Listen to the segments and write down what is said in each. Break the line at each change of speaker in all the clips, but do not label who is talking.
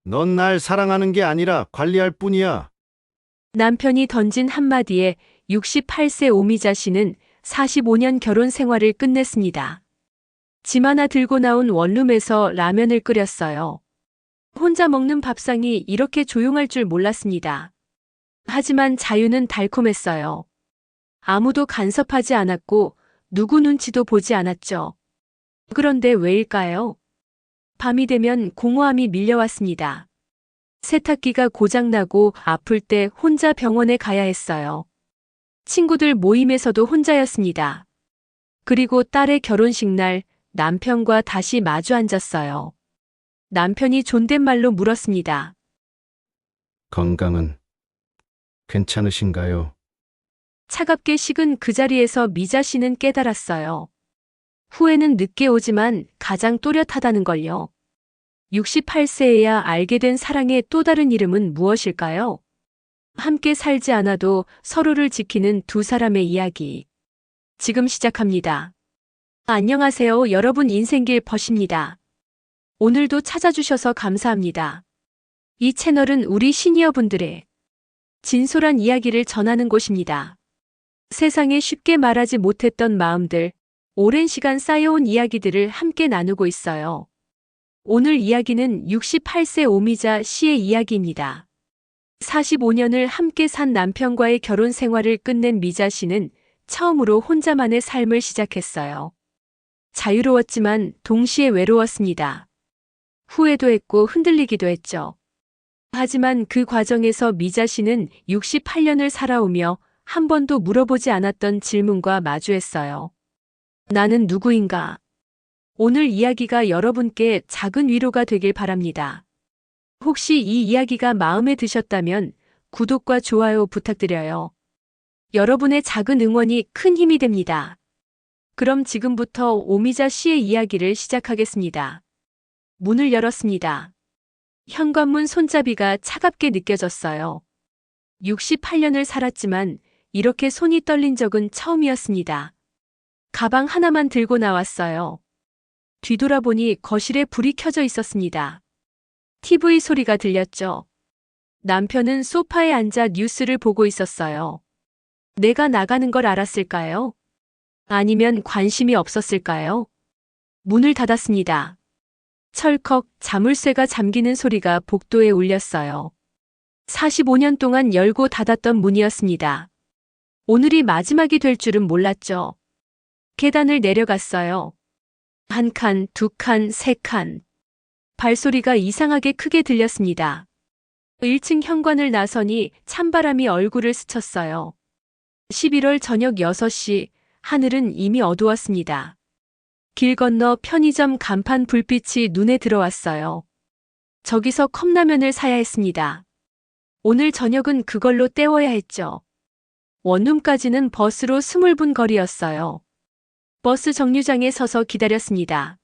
넌 날 사랑하는 게 아니라 관리할 뿐이야.
남편이 던진 한마디에 68세 오미자 씨는 45년 결혼 생활을 끝냈습니다. 짐 하나 들고 나온 원룸에서 라면을 끓였어요. 혼자 먹는 밥상이 이렇게 조용할 줄 몰랐습니다. 하지만 자유는 달콤했어요. 아무도 간섭하지 않았고 누구 눈치도 보지 않았죠. 그런데 왜일까요? 밤이 되면 공허함이 밀려왔습니다. 세탁기가 고장나고 아플 때 혼자 병원에 가야 했어요. 친구들 모임에서도 혼자였습니다. 그리고 딸의 결혼식 날 남편과 다시 마주 앉았어요. 남편이 존댓말로 물었습니다.
건강은 괜찮으신가요?
차갑게 식은 그 자리에서 미자 씨는 깨달았어요. 후회는 늦게 오지만 가장 또렷하다는 걸요. 68세에야 알게 된 사랑의 또 다른 이름은 무엇일까요? 함께 살지 않아도 서로를 지키는 두 사람의 이야기. 지금 시작합니다. 안녕하세요. 여러분 인생길 벗입니다. 오늘도 찾아주셔서 감사합니다. 이 채널은 우리 시니어분들의 진솔한 이야기를 전하는 곳입니다. 세상에 쉽게 말하지 못했던 마음들, 오랜 시간 쌓여온 이야기들을 함께 나누고 있어요. 오늘 이야기는 68세 오미자 씨의 이야기입니다. 45년을 함께 산 남편과의 결혼 생활을 끝낸 미자 씨는 처음으로 혼자만의 삶을 시작했어요. 자유로웠지만 동시에 외로웠습니다. 후회도 했고 흔들리기도 했죠. 하지만 그 과정에서 미자 씨는 68년을 살아오며 한 번도 물어보지 않았던 질문과 마주했어요. 나는 누구인가? 오늘 이야기가 여러분께 작은 위로가 되길 바랍니다. 혹시 이 이야기가 마음에 드셨다면 구독과 좋아요 부탁드려요. 여러분의 작은 응원이 큰 힘이 됩니다. 그럼 지금부터 오미자 씨의 이야기를 시작하겠습니다. 문을 열었습니다. 현관문 손잡이가 차갑게 느껴졌어요. 68년을 살았지만 이렇게 손이 떨린 적은 처음이었습니다. 가방 하나만 들고 나왔어요. 뒤돌아보니 거실에 불이 켜져 있었습니다. TV 소리가 들렸죠. 남편은 소파에 앉아 뉴스를 보고 있었어요. 내가 나가는 걸 알았을까요? 아니면 관심이 없었을까요? 문을 닫았습니다. 철컥 자물쇠가 잠기는 소리가 복도에 울렸어요. 45년 동안 열고 닫았던 문이었습니다. 오늘이 마지막이 될 줄은 몰랐죠. 계단을 내려갔어요. 한 칸, 두 칸, 세 칸. 발소리가 이상하게 크게 들렸습니다. 1층 현관을 나서니 찬바람이 얼굴을 스쳤어요. 11월 저녁 6시, 하늘은 이미 어두웠습니다. 길 건너 편의점 간판 불빛이 눈에 들어왔어요. 저기서 컵라면을 사야 했습니다. 오늘 저녁은 그걸로 때워야 했죠. 원룸까지는 버스로 20분 거리였어요. 버스 정류장에 서서 기다렸습니다.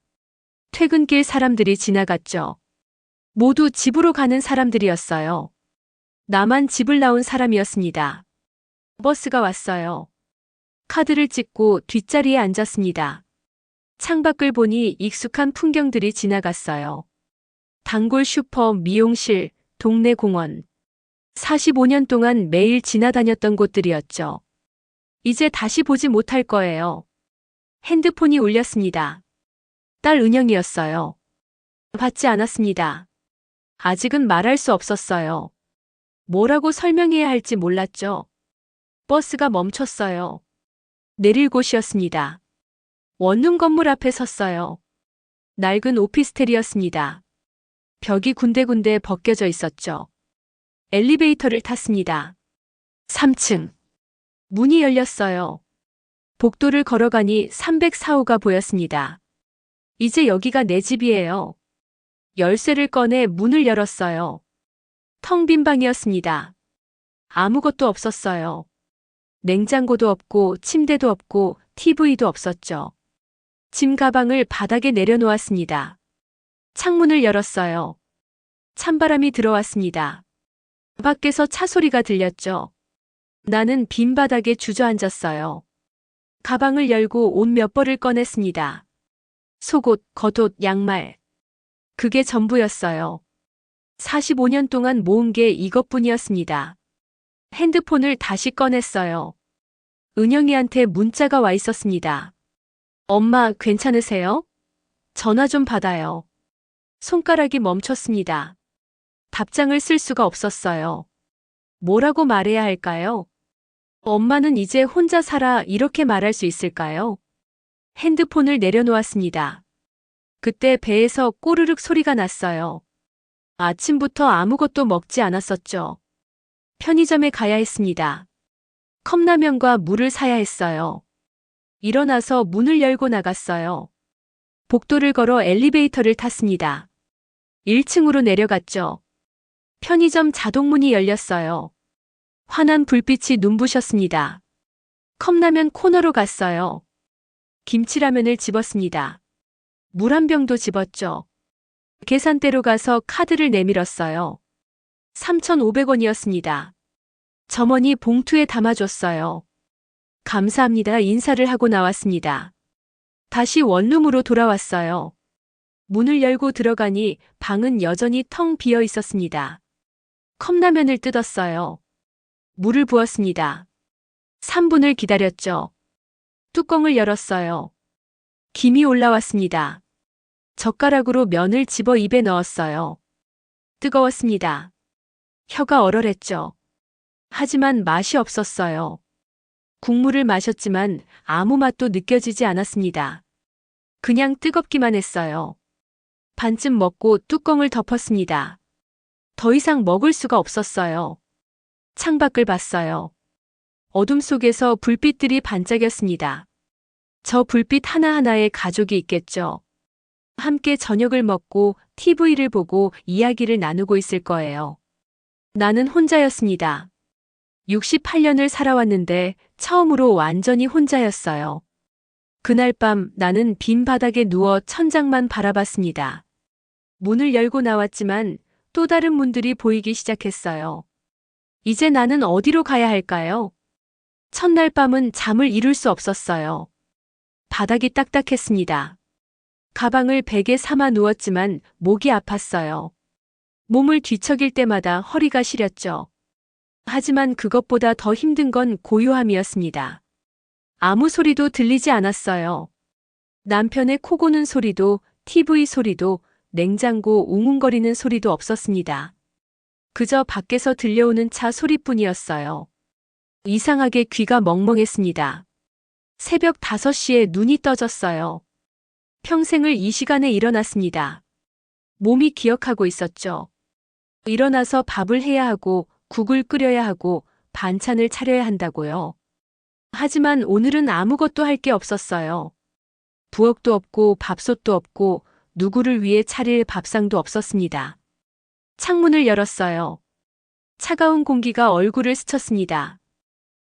퇴근길 사람들이 지나갔죠. 모두 집으로 가는 사람들이었어요. 나만 집을 나온 사람이었습니다. 버스가 왔어요. 카드를 찍고 뒷자리에 앉았습니다. 창밖을 보니 익숙한 풍경들이 지나갔어요. 단골 슈퍼, 미용실, 동네 공원. 45년 동안 매일 지나다녔던 곳들이었죠. 이제 다시 보지 못할 거예요. 핸드폰이 울렸습니다. 딸 은영이었어요. 받지 않았습니다. 아직은 말할 수 없었어요. 뭐라고 설명해야 할지 몰랐죠. 버스가 멈췄어요. 내릴 곳이었습니다. 원룸 건물 앞에 섰어요. 낡은 오피스텔이었습니다. 벽이 군데군데 벗겨져 있었죠. 엘리베이터를 탔습니다. 3층. 문이 열렸어요. 복도를 걸어가니 304호가 보였습니다. 이제 여기가 내 집이에요. 열쇠를 꺼내 문을 열었어요. 텅 빈 방이었습니다. 아무것도 없었어요. 냉장고도 없고 침대도 없고 TV도 없었죠. 짐 가방을 바닥에 내려놓았습니다. 창문을 열었어요. 찬바람이 들어왔습니다. 밖에서 차 소리가 들렸죠. 나는 빈 바닥에 주저앉았어요. 가방을 열고 옷 몇 벌을 꺼냈습니다. 속옷, 겉옷, 양말. 그게 전부였어요. 45년 동안 모은 게 이것뿐이었습니다. 핸드폰을 다시 꺼냈어요. 은영이한테 문자가 와 있었습니다. 엄마, 괜찮으세요? 전화 좀 받아요. 손가락이 멈췄습니다. 답장을 쓸 수가 없었어요. 뭐라고 말해야 할까요? 엄마는 이제 혼자 살아 이렇게 말할 수 있을까요? 핸드폰을 내려놓았습니다. 그때 배에서 꼬르륵 소리가 났어요. 아침부터 아무것도 먹지 않았었죠. 편의점에 가야 했습니다. 컵라면과 물을 사야 했어요. 일어나서 문을 열고 나갔어요. 복도를 걸어 엘리베이터를 탔습니다. 1층으로 내려갔죠. 편의점 자동문이 열렸어요. 환한 불빛이 눈부셨습니다. 컵라면 코너로 갔어요. 김치라면을 집었습니다. 물 한 병도 집었죠. 계산대로 가서 카드를 내밀었어요. 3,500원이었습니다. 점원이 봉투에 담아줬어요. 감사합니다. 인사를 하고 나왔습니다. 다시 원룸으로 돌아왔어요. 문을 열고 들어가니 방은 여전히 텅 비어 있었습니다. 컵라면을 뜯었어요. 물을 부었습니다. 3분을 기다렸죠. 뚜껑을 열었어요. 김이 올라왔습니다. 젓가락으로 면을 집어 입에 넣었어요. 뜨거웠습니다. 혀가 얼얼했죠. 하지만 맛이 없었어요. 국물을 마셨지만 아무 맛도 느껴지지 않았습니다. 그냥 뜨겁기만 했어요. 반쯤 먹고 뚜껑을 덮었습니다. 더 이상 먹을 수가 없었어요. 창밖을 봤어요. 어둠 속에서 불빛들이 반짝였습니다. 저 불빛 하나하나에 가족이 있겠죠. 함께 저녁을 먹고 TV를 보고 이야기를 나누고 있을 거예요. 나는 혼자였습니다. 68년을 살아왔는데 처음으로 완전히 혼자였어요. 그날 밤 나는 빈 바닥에 누워 천장만 바라봤습니다. 문을 열고 나왔지만 또 다른 문들이 보이기 시작했어요. 이제 나는 어디로 가야 할까요? 첫날 밤은 잠을 이룰 수 없었어요. 바닥이 딱딱했습니다. 가방을 베개 삼아 누웠지만 목이 아팠어요. 몸을 뒤척일 때마다 허리가 시렸죠. 하지만 그것보다 더 힘든 건 고요함이었습니다. 아무 소리도 들리지 않았어요. 남편의 코 고는 소리도, TV 소리도, 냉장고 웅웅거리는 소리도 없었습니다. 그저 밖에서 들려오는 차 소리뿐이었어요. 이상하게 귀가 멍멍했습니다. 새벽 5시에 눈이 떠졌어요. 평생을 이 시간에 일어났습니다. 몸이 기억하고 있었죠. 일어나서 밥을 해야 하고 국을 끓여야 하고 반찬을 차려야 한다고요. 하지만 오늘은 아무것도 할 게 없었어요. 부엌도 없고 밥솥도 없고 누구를 위해 차릴 밥상도 없었습니다. 창문을 열었어요. 차가운 공기가 얼굴을 스쳤습니다.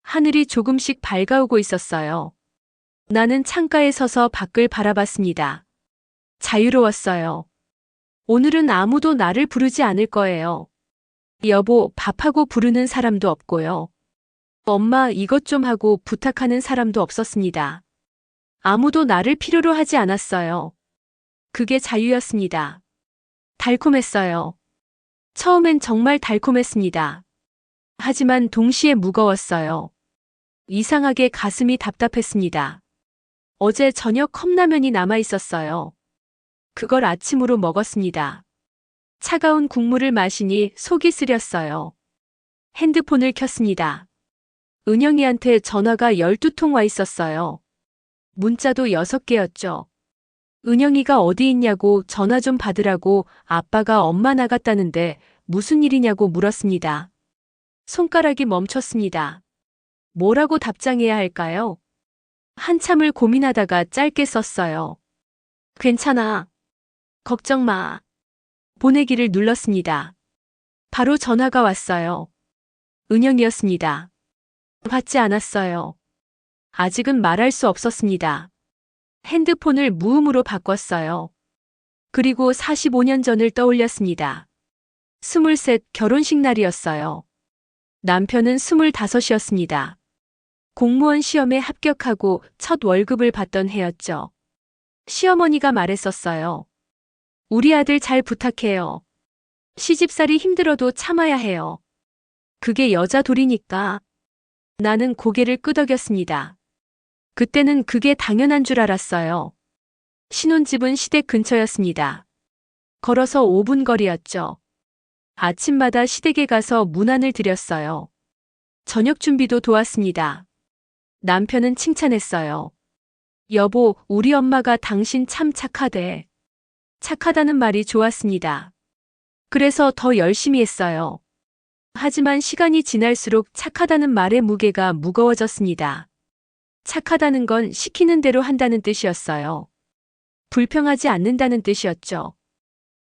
하늘이 조금씩 밝아오고 있었어요. 나는 창가에 서서 밖을 바라봤습니다. 자유로웠어요. 오늘은 아무도 나를 부르지 않을 거예요. 여보, 밥하고 부르는 사람도 없고요. 엄마, 이것 좀 하고 부탁하는 사람도 없었습니다. 아무도 나를 필요로 하지 않았어요. 그게 자유였습니다. 달콤했어요. 처음엔 정말 달콤했습니다. 하지만 동시에 무거웠어요. 이상하게 가슴이 답답했습니다. 어제 저녁 컵라면이 남아 있었어요. 그걸 아침으로 먹었습니다. 차가운 국물을 마시니 속이 쓰렸어요. 핸드폰을 켰습니다. 은영이한테 전화가 12통 와 있었어요. 문자도 6개였죠. 은영이가 어디 있냐고 전화 좀 받으라고 아빠가 엄마 나갔다는데 무슨 일이냐고 물었습니다. 손가락이 멈췄습니다. 뭐라고 답장해야 할까요? 한참을 고민하다가 짧게 썼어요. 괜찮아. 걱정 마. 보내기를 눌렀습니다. 바로 전화가 왔어요. 은영이었습니다. 받지 않았어요. 아직은 말할 수 없었습니다. 핸드폰을 무음으로 바꿨어요. 그리고 45년 전을 떠올렸습니다. 23 결혼식 날이었어요. 남편은 25이었습니다. 공무원 시험에 합격하고 첫 월급을 받던 해였죠. 시어머니가 말했었어요. 우리 아들 잘 부탁해요. 시집살이 힘들어도 참아야 해요. 그게 여자 도리니까. 나는 고개를 끄덕였습니다. 그때는 그게 당연한 줄 알았어요. 신혼집은 시댁 근처였습니다. 걸어서 5분 거리였죠. 아침마다 시댁에 가서 문안을 드렸어요. 저녁 준비도 도왔습니다. 남편은 칭찬했어요. 여보, 우리 엄마가 당신 참 착하대. 착하다는 말이 좋았습니다. 그래서 더 열심히 했어요. 하지만 시간이 지날수록 착하다는 말의 무게가 무거워졌습니다. 착하다는 건 시키는 대로 한다는 뜻이었어요. 불평하지 않는다는 뜻이었죠.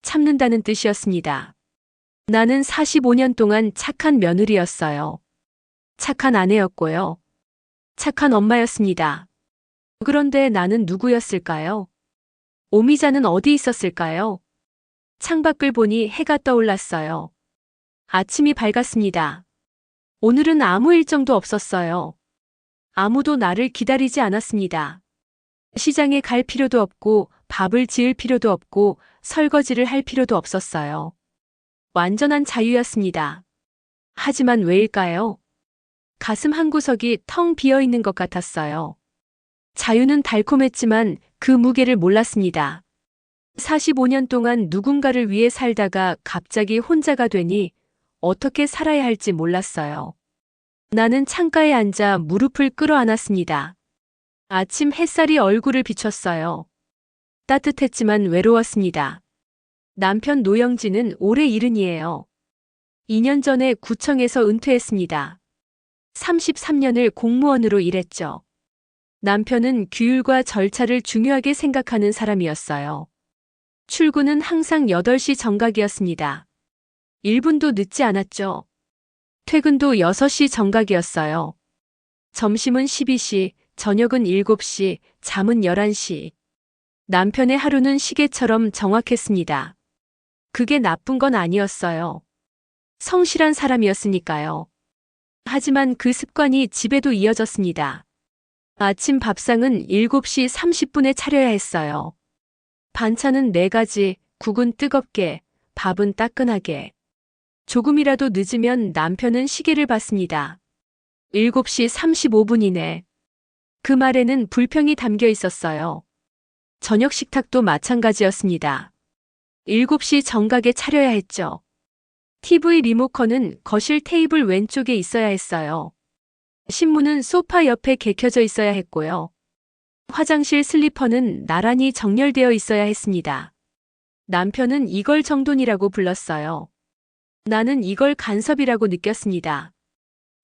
참는다는 뜻이었습니다. 나는 45년 동안 착한 며느리였어요. 착한 아내였고요. 착한 엄마였습니다. 그런데 나는 누구였을까요? 오미자는 어디 있었을까요? 창밖을 보니 해가 떠올랐어요. 아침이 밝았습니다. 오늘은 아무 일정도 없었어요. 아무도 나를 기다리지 않았습니다. 시장에 갈 필요도 없고 밥을 지을 필요도 없고 설거지를 할 필요도 없었어요. 완전한 자유였습니다. 하지만 왜일까요? 가슴 한구석이 텅 비어 있는 것 같았어요. 자유는 달콤했지만 그 무게를 몰랐습니다. 45년 동안 누군가를 위해 살다가 갑자기 혼자가 되니 어떻게 살아야 할지 몰랐어요. 나는 창가에 앉아 무릎을 끌어안았습니다. 아침 햇살이 얼굴을 비췄어요. 따뜻했지만 외로웠습니다. 남편 노영진은 올해 70이에요. 2년 전에 구청에서 은퇴했습니다. 33년을 공무원으로 일했죠. 남편은 규율과 절차를 중요하게 생각하는 사람이었어요. 출근은 항상 8시 정각이었습니다. 1분도 늦지 않았죠. 퇴근도 6시 정각이었어요. 점심은 12시, 저녁은 7시, 잠은 11시. 남편의 하루는 시계처럼 정확했습니다. 그게 나쁜 건 아니었어요. 성실한 사람이었으니까요. 하지만 그 습관이 집에도 이어졌습니다. 아침 밥상은 7시 30분에 차려야 했어요. 반찬은 4가지, 국은 뜨겁게, 밥은 따끈하게. 조금이라도 늦으면 남편은 시계를 봤습니다. 7시 35분이네. 그 말에는 불평이 담겨 있었어요. 저녁 식탁도 마찬가지였습니다. 7시 정각에 차려야 했죠. TV 리모컨은 거실 테이블 왼쪽에 있어야 했어요. 신문은 소파 옆에 개켜져 있어야 했고요. 화장실 슬리퍼는 나란히 정렬되어 있어야 했습니다. 남편은 이걸 정돈이라고 불렀어요. 나는 이걸 간섭이라고 느꼈습니다.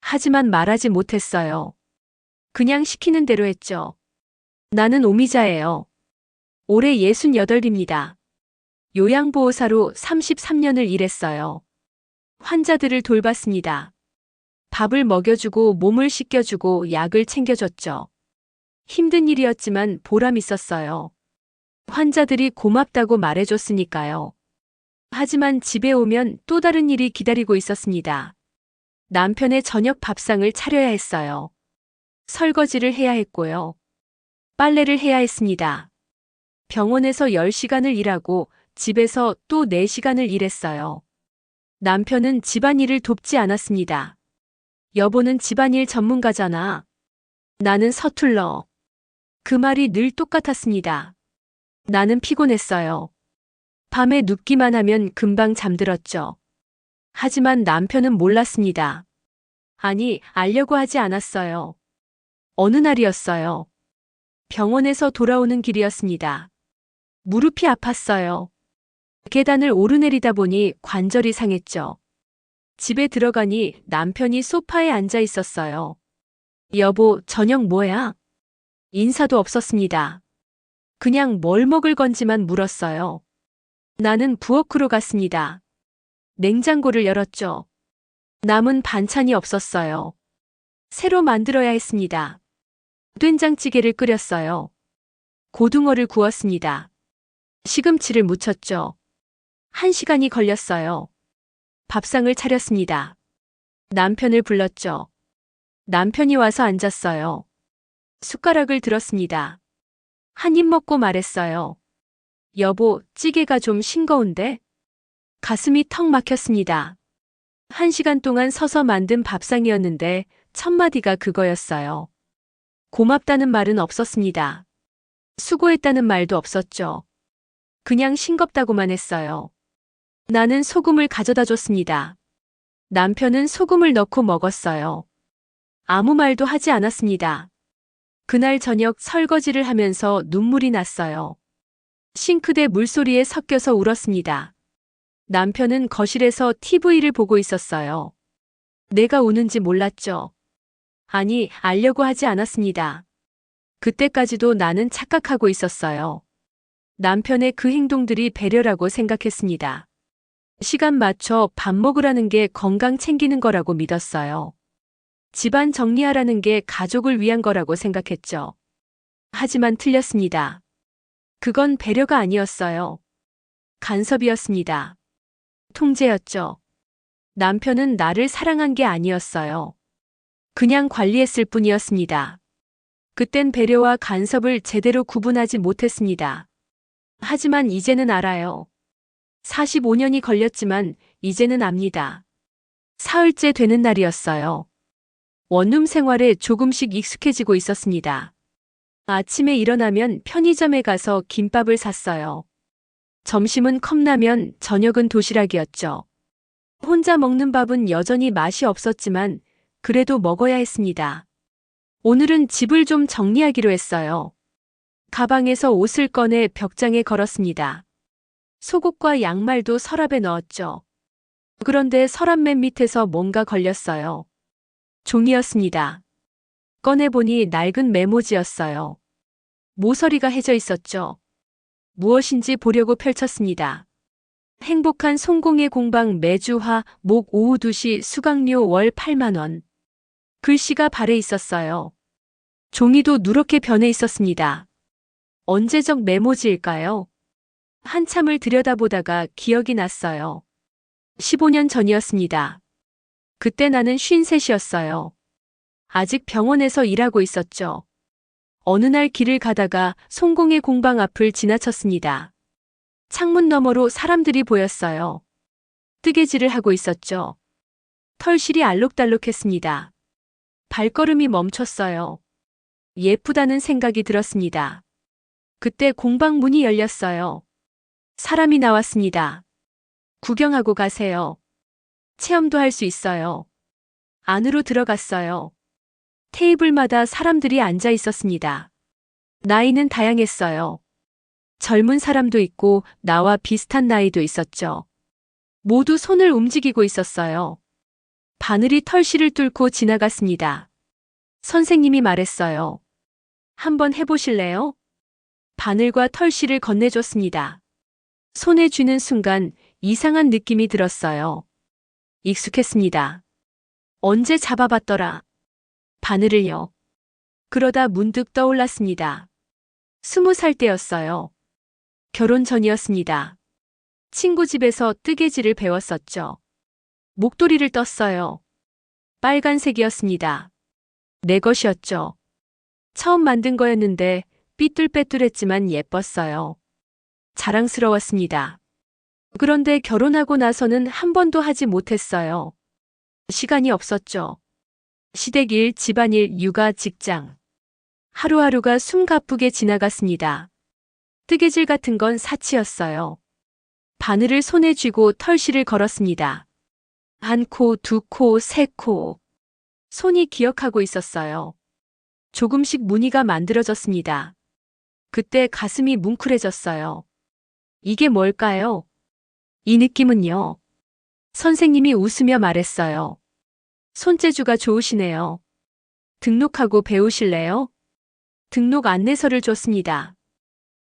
하지만 말하지 못했어요. 그냥 시키는 대로 했죠. 나는 오미자예요. 올해 68입니다. 요양보호사로 33년을 일했어요. 환자들을 돌봤습니다. 밥을 먹여주고 몸을 씻겨주고 약을 챙겨줬죠. 힘든 일이었지만 보람 있었어요. 환자들이 고맙다고 말해줬으니까요. 하지만 집에 오면 또 다른 일이 기다리고 있었습니다. 남편의 저녁 밥상을 차려야 했어요. 설거지를 해야 했고요. 빨래를 해야 했습니다. 병원에서 10시간을 일하고 집에서 또 4시간을 일했어요. 남편은 집안일을 돕지 않았습니다. 여보는 집안일 전문가잖아. 나는 서툴러. 그 말이 늘 똑같았습니다. 나는 피곤했어요. 밤에 눕기만 하면 금방 잠들었죠. 하지만 남편은 몰랐습니다. 아니, 알려고 하지 않았어요. 어느 날이었어요. 병원에서 돌아오는 길이었습니다. 무릎이 아팠어요. 계단을 오르내리다 보니 관절이 상했죠. 집에 들어가니 남편이 소파에 앉아 있었어요. 여보, 저녁 뭐야? 인사도 없었습니다. 그냥 뭘 먹을 건지만 물었어요. 나는 부엌으로 갔습니다. 냉장고를 열었죠. 남은 반찬이 없었어요. 새로 만들어야 했습니다. 된장찌개를 끓였어요. 고등어를 구웠습니다. 시금치를 무쳤죠. 1시간이 걸렸어요. 밥상을 차렸습니다. 남편을 불렀죠. 남편이 와서 앉았어요. 숟가락을 들었습니다. 한 입 먹고 말했어요. 여보, 찌개가 좀 싱거운데? 가슴이 턱 막혔습니다. 1시간 동안 서서 만든 밥상이었는데 첫 마디가 그거였어요. 고맙다는 말은 없었습니다. 수고했다는 말도 없었죠. 그냥 싱겁다고만 했어요. 나는 소금을 가져다 줬습니다. 남편은 소금을 넣고 먹었어요. 아무 말도 하지 않았습니다. 그날 저녁 설거지를 하면서 눈물이 났어요. 싱크대 물소리에 섞여서 울었습니다. 남편은 거실에서 TV를 보고 있었어요. 내가 우는지 몰랐죠. 아니, 알려고 하지 않았습니다. 그때까지도 나는 착각하고 있었어요. 남편의 그 행동들이 배려라고 생각했습니다. 시간 맞춰 밥 먹으라는 게 건강 챙기는 거라고 믿었어요. 집안 정리하라는 게 가족을 위한 거라고 생각했죠. 하지만 틀렸습니다. 그건 배려가 아니었어요. 간섭이었습니다. 통제였죠. 남편은 나를 사랑한 게 아니었어요. 그냥 관리했을 뿐이었습니다. 그땐 배려와 간섭을 제대로 구분하지 못했습니다. 하지만 이제는 알아요. 45년이 걸렸지만 이제는 압니다. 사흘째 되는 날이었어요. 원룸 생활에 조금씩 익숙해지고 있었습니다. 아침에 일어나면 편의점에 가서 김밥을 샀어요. 점심은 컵라면, 저녁은 도시락이었죠. 혼자 먹는 밥은 여전히 맛이 없었지만 그래도 먹어야 했습니다. 오늘은 집을 좀 정리하기로 했어요. 가방에서 옷을 꺼내 벽장에 걸었습니다. 속옷과 양말도 서랍에 넣었죠. 그런데 서랍 맨 밑에서 뭔가 걸렸어요. 종이였습니다. 꺼내보니 낡은 메모지였어요. 모서리가 해져 있었죠. 무엇인지 보려고 펼쳤습니다. 행복한 성공의 공방 매주화 목 오후 2시 수강료 월 8만 원. 글씨가 발에 있었어요. 종이도 누렇게 변해 있었습니다. 언제적 메모지일까요? 한참을 들여다보다가 기억이 났어요. 15년 전이었습니다. 그때 나는 53이었어요. 아직 병원에서 일하고 있었죠. 어느 날 길을 가다가 송공의 공방 앞을 지나쳤습니다. 창문 너머로 사람들이 보였어요. 뜨개질을 하고 있었죠. 털실이 알록달록했습니다. 발걸음이 멈췄어요. 예쁘다는 생각이 들었습니다. 그때 공방 문이 열렸어요. 사람이 나왔습니다. 구경하고 가세요. 체험도 할 수 있어요. 안으로 들어갔어요. 테이블마다 사람들이 앉아 있었습니다. 나이는 다양했어요. 젊은 사람도 있고 나와 비슷한 나이도 있었죠. 모두 손을 움직이고 있었어요. 바늘이 털실을 뚫고 지나갔습니다. 선생님이 말했어요. 한번 해보실래요? 바늘과 털실을 건네줬습니다. 손에 쥐는 순간 이상한 느낌이 들었어요. 익숙했습니다. 언제 잡아봤더라. 바늘을요. 그러다 문득 떠올랐습니다. 20살 때였어요. 결혼 전이었습니다. 친구 집에서 뜨개질을 배웠었죠. 목도리를 떴어요. 빨간색이었습니다. 내 것이었죠. 처음 만든 거였는데 삐뚤빼뚤했지만 예뻤어요. 자랑스러웠습니다. 그런데 결혼하고 나서는 한 번도 하지 못했어요. 시간이 없었죠. 시댁일, 집안일, 육아, 직장. 하루하루가 숨가쁘게 지나갔습니다. 뜨개질 같은 건 사치였어요. 바늘을 손에 쥐고 털실을 걸었습니다. 한 코, 두 코, 세 코. 손이 기억하고 있었어요. 조금씩 무늬가 만들어졌습니다. 그때 가슴이 뭉클해졌어요. 이게 뭘까요? 이 느낌은요. 선생님이 웃으며 말했어요. 손재주가 좋으시네요. 등록하고 배우실래요? 등록 안내서를 줬습니다.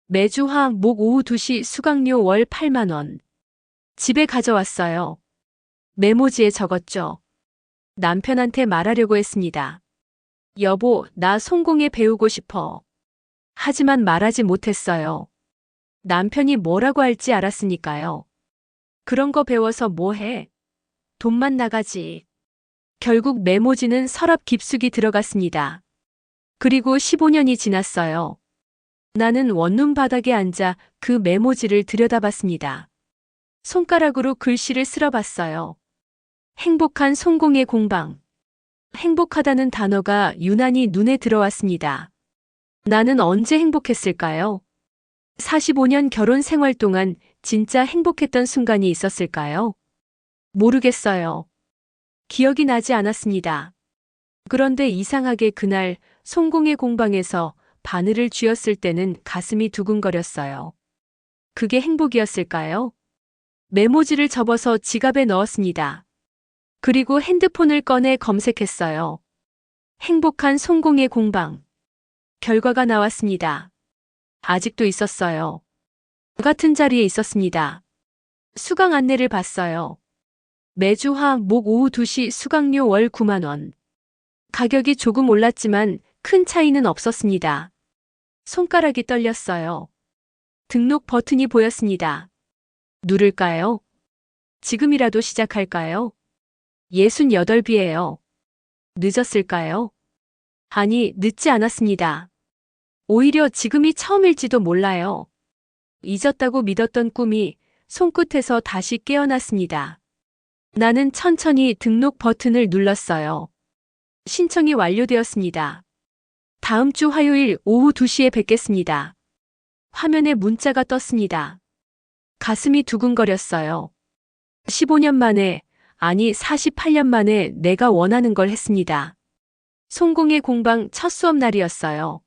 매주 화, 목 오후 2시 수강료 월 8만 원. 집에 가져왔어요. 메모지에 적었죠. 남편한테 말하려고 했습니다. 여보, 나 송공예 배우고 싶어. 하지만 말하지 못했어요. 남편이 뭐라고 할지 알았으니까요. 그런 거 배워서 뭐 해? 돈만 나가지. 결국 메모지는 서랍 깊숙이 들어갔습니다. 그리고 15년이 지났어요. 나는 원룸 바닥에 앉아 그 메모지를 들여다봤습니다. 손가락으로 글씨를 쓸어봤어요. 행복한 성공의 공방. 행복하다는 단어가 유난히 눈에 들어왔습니다. 나는 언제 행복했을까요? 45년 결혼 생활 동안 진짜 행복했던 순간이 있었을까요? 모르겠어요. 기억이 나지 않았습니다. 그런데 이상하게 그날 성공의 공방에서 바늘을 쥐었을 때는 가슴이 두근거렸어요. 그게 행복이었을까요? 메모지를 접어서 지갑에 넣었습니다. 그리고 핸드폰을 꺼내 검색했어요. 행복한 성공의 공방. 결과가 나왔습니다. 아직도 있었어요. 같은 자리에 있었습니다. 수강 안내를 봤어요. 매주 화, 목 오후 2시 수강료 월 9만 원. 가격이 조금 올랐지만 큰 차이는 없었습니다. 손가락이 떨렸어요. 등록 버튼이 보였습니다. 누를까요? 지금이라도 시작할까요? 68비예요. 늦었을까요? 아니, 늦지 않았습니다. 오히려 지금이 처음일지도 몰라요. 잊었다고 믿었던 꿈이 손끝에서 다시 깨어났습니다. 나는 천천히 등록 버튼을 눌렀어요. 신청이 완료되었습니다. 다음 주 화요일 오후 2시에 뵙겠습니다. 화면에 문자가 떴습니다. 가슴이 두근거렸어요. 15년 만에, 아니 48년 만에 내가 원하는 걸 했습니다. 성공의 공방 첫 수업 날이었어요.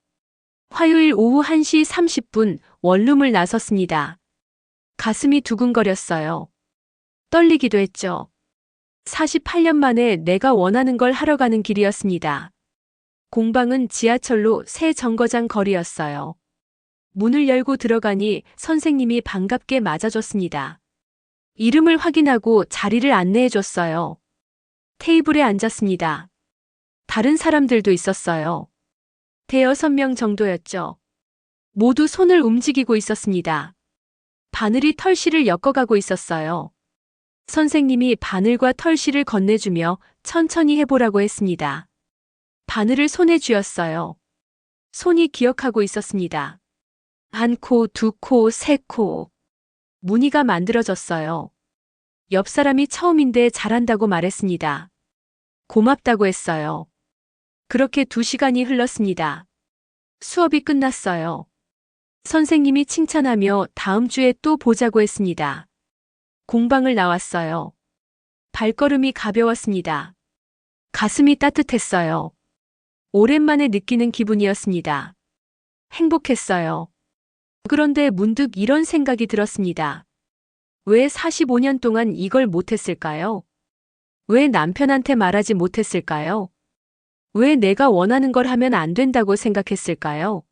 화요일 오후 1시 30분 원룸을 나섰습니다. 가슴이 두근거렸어요. 떨리기도 했죠. 48년 만에 내가 원하는 걸 하러 가는 길이었습니다. 공방은 지하철로 새 정거장 거리였어요. 문을 열고 들어가니 선생님이 반갑게 맞아줬습니다. 이름을 확인하고 자리를 안내해줬어요. 테이블에 앉았습니다. 다른 사람들도 있었어요. 대여섯 명 정도였죠. 모두 손을 움직이고 있었습니다. 바늘이 털실을 엮어가고 있었어요. 선생님이 바늘과 털실을 건네주며 천천히 해보라고 했습니다. 바늘을 손에 쥐었어요. 손이 기억하고 있었습니다. 한 코, 두 코, 세 코. 무늬가 만들어졌어요. 옆 사람이 처음인데 잘한다고 말했습니다. 고맙다고 했어요. 그렇게 2시간이 흘렀습니다. 수업이 끝났어요. 선생님이 칭찬하며 다음 주에 또 보자고 했습니다. 공방을 나왔어요. 발걸음이 가벼웠습니다. 가슴이 따뜻했어요. 오랜만에 느끼는 기분이었습니다. 행복했어요. 그런데 문득 이런 생각이 들었습니다. 왜 45년 동안 이걸 못했을까요? 왜 남편한테 말하지 못했을까요? 왜 내가 원하는 걸 하면 안 된다고 생각했을까요?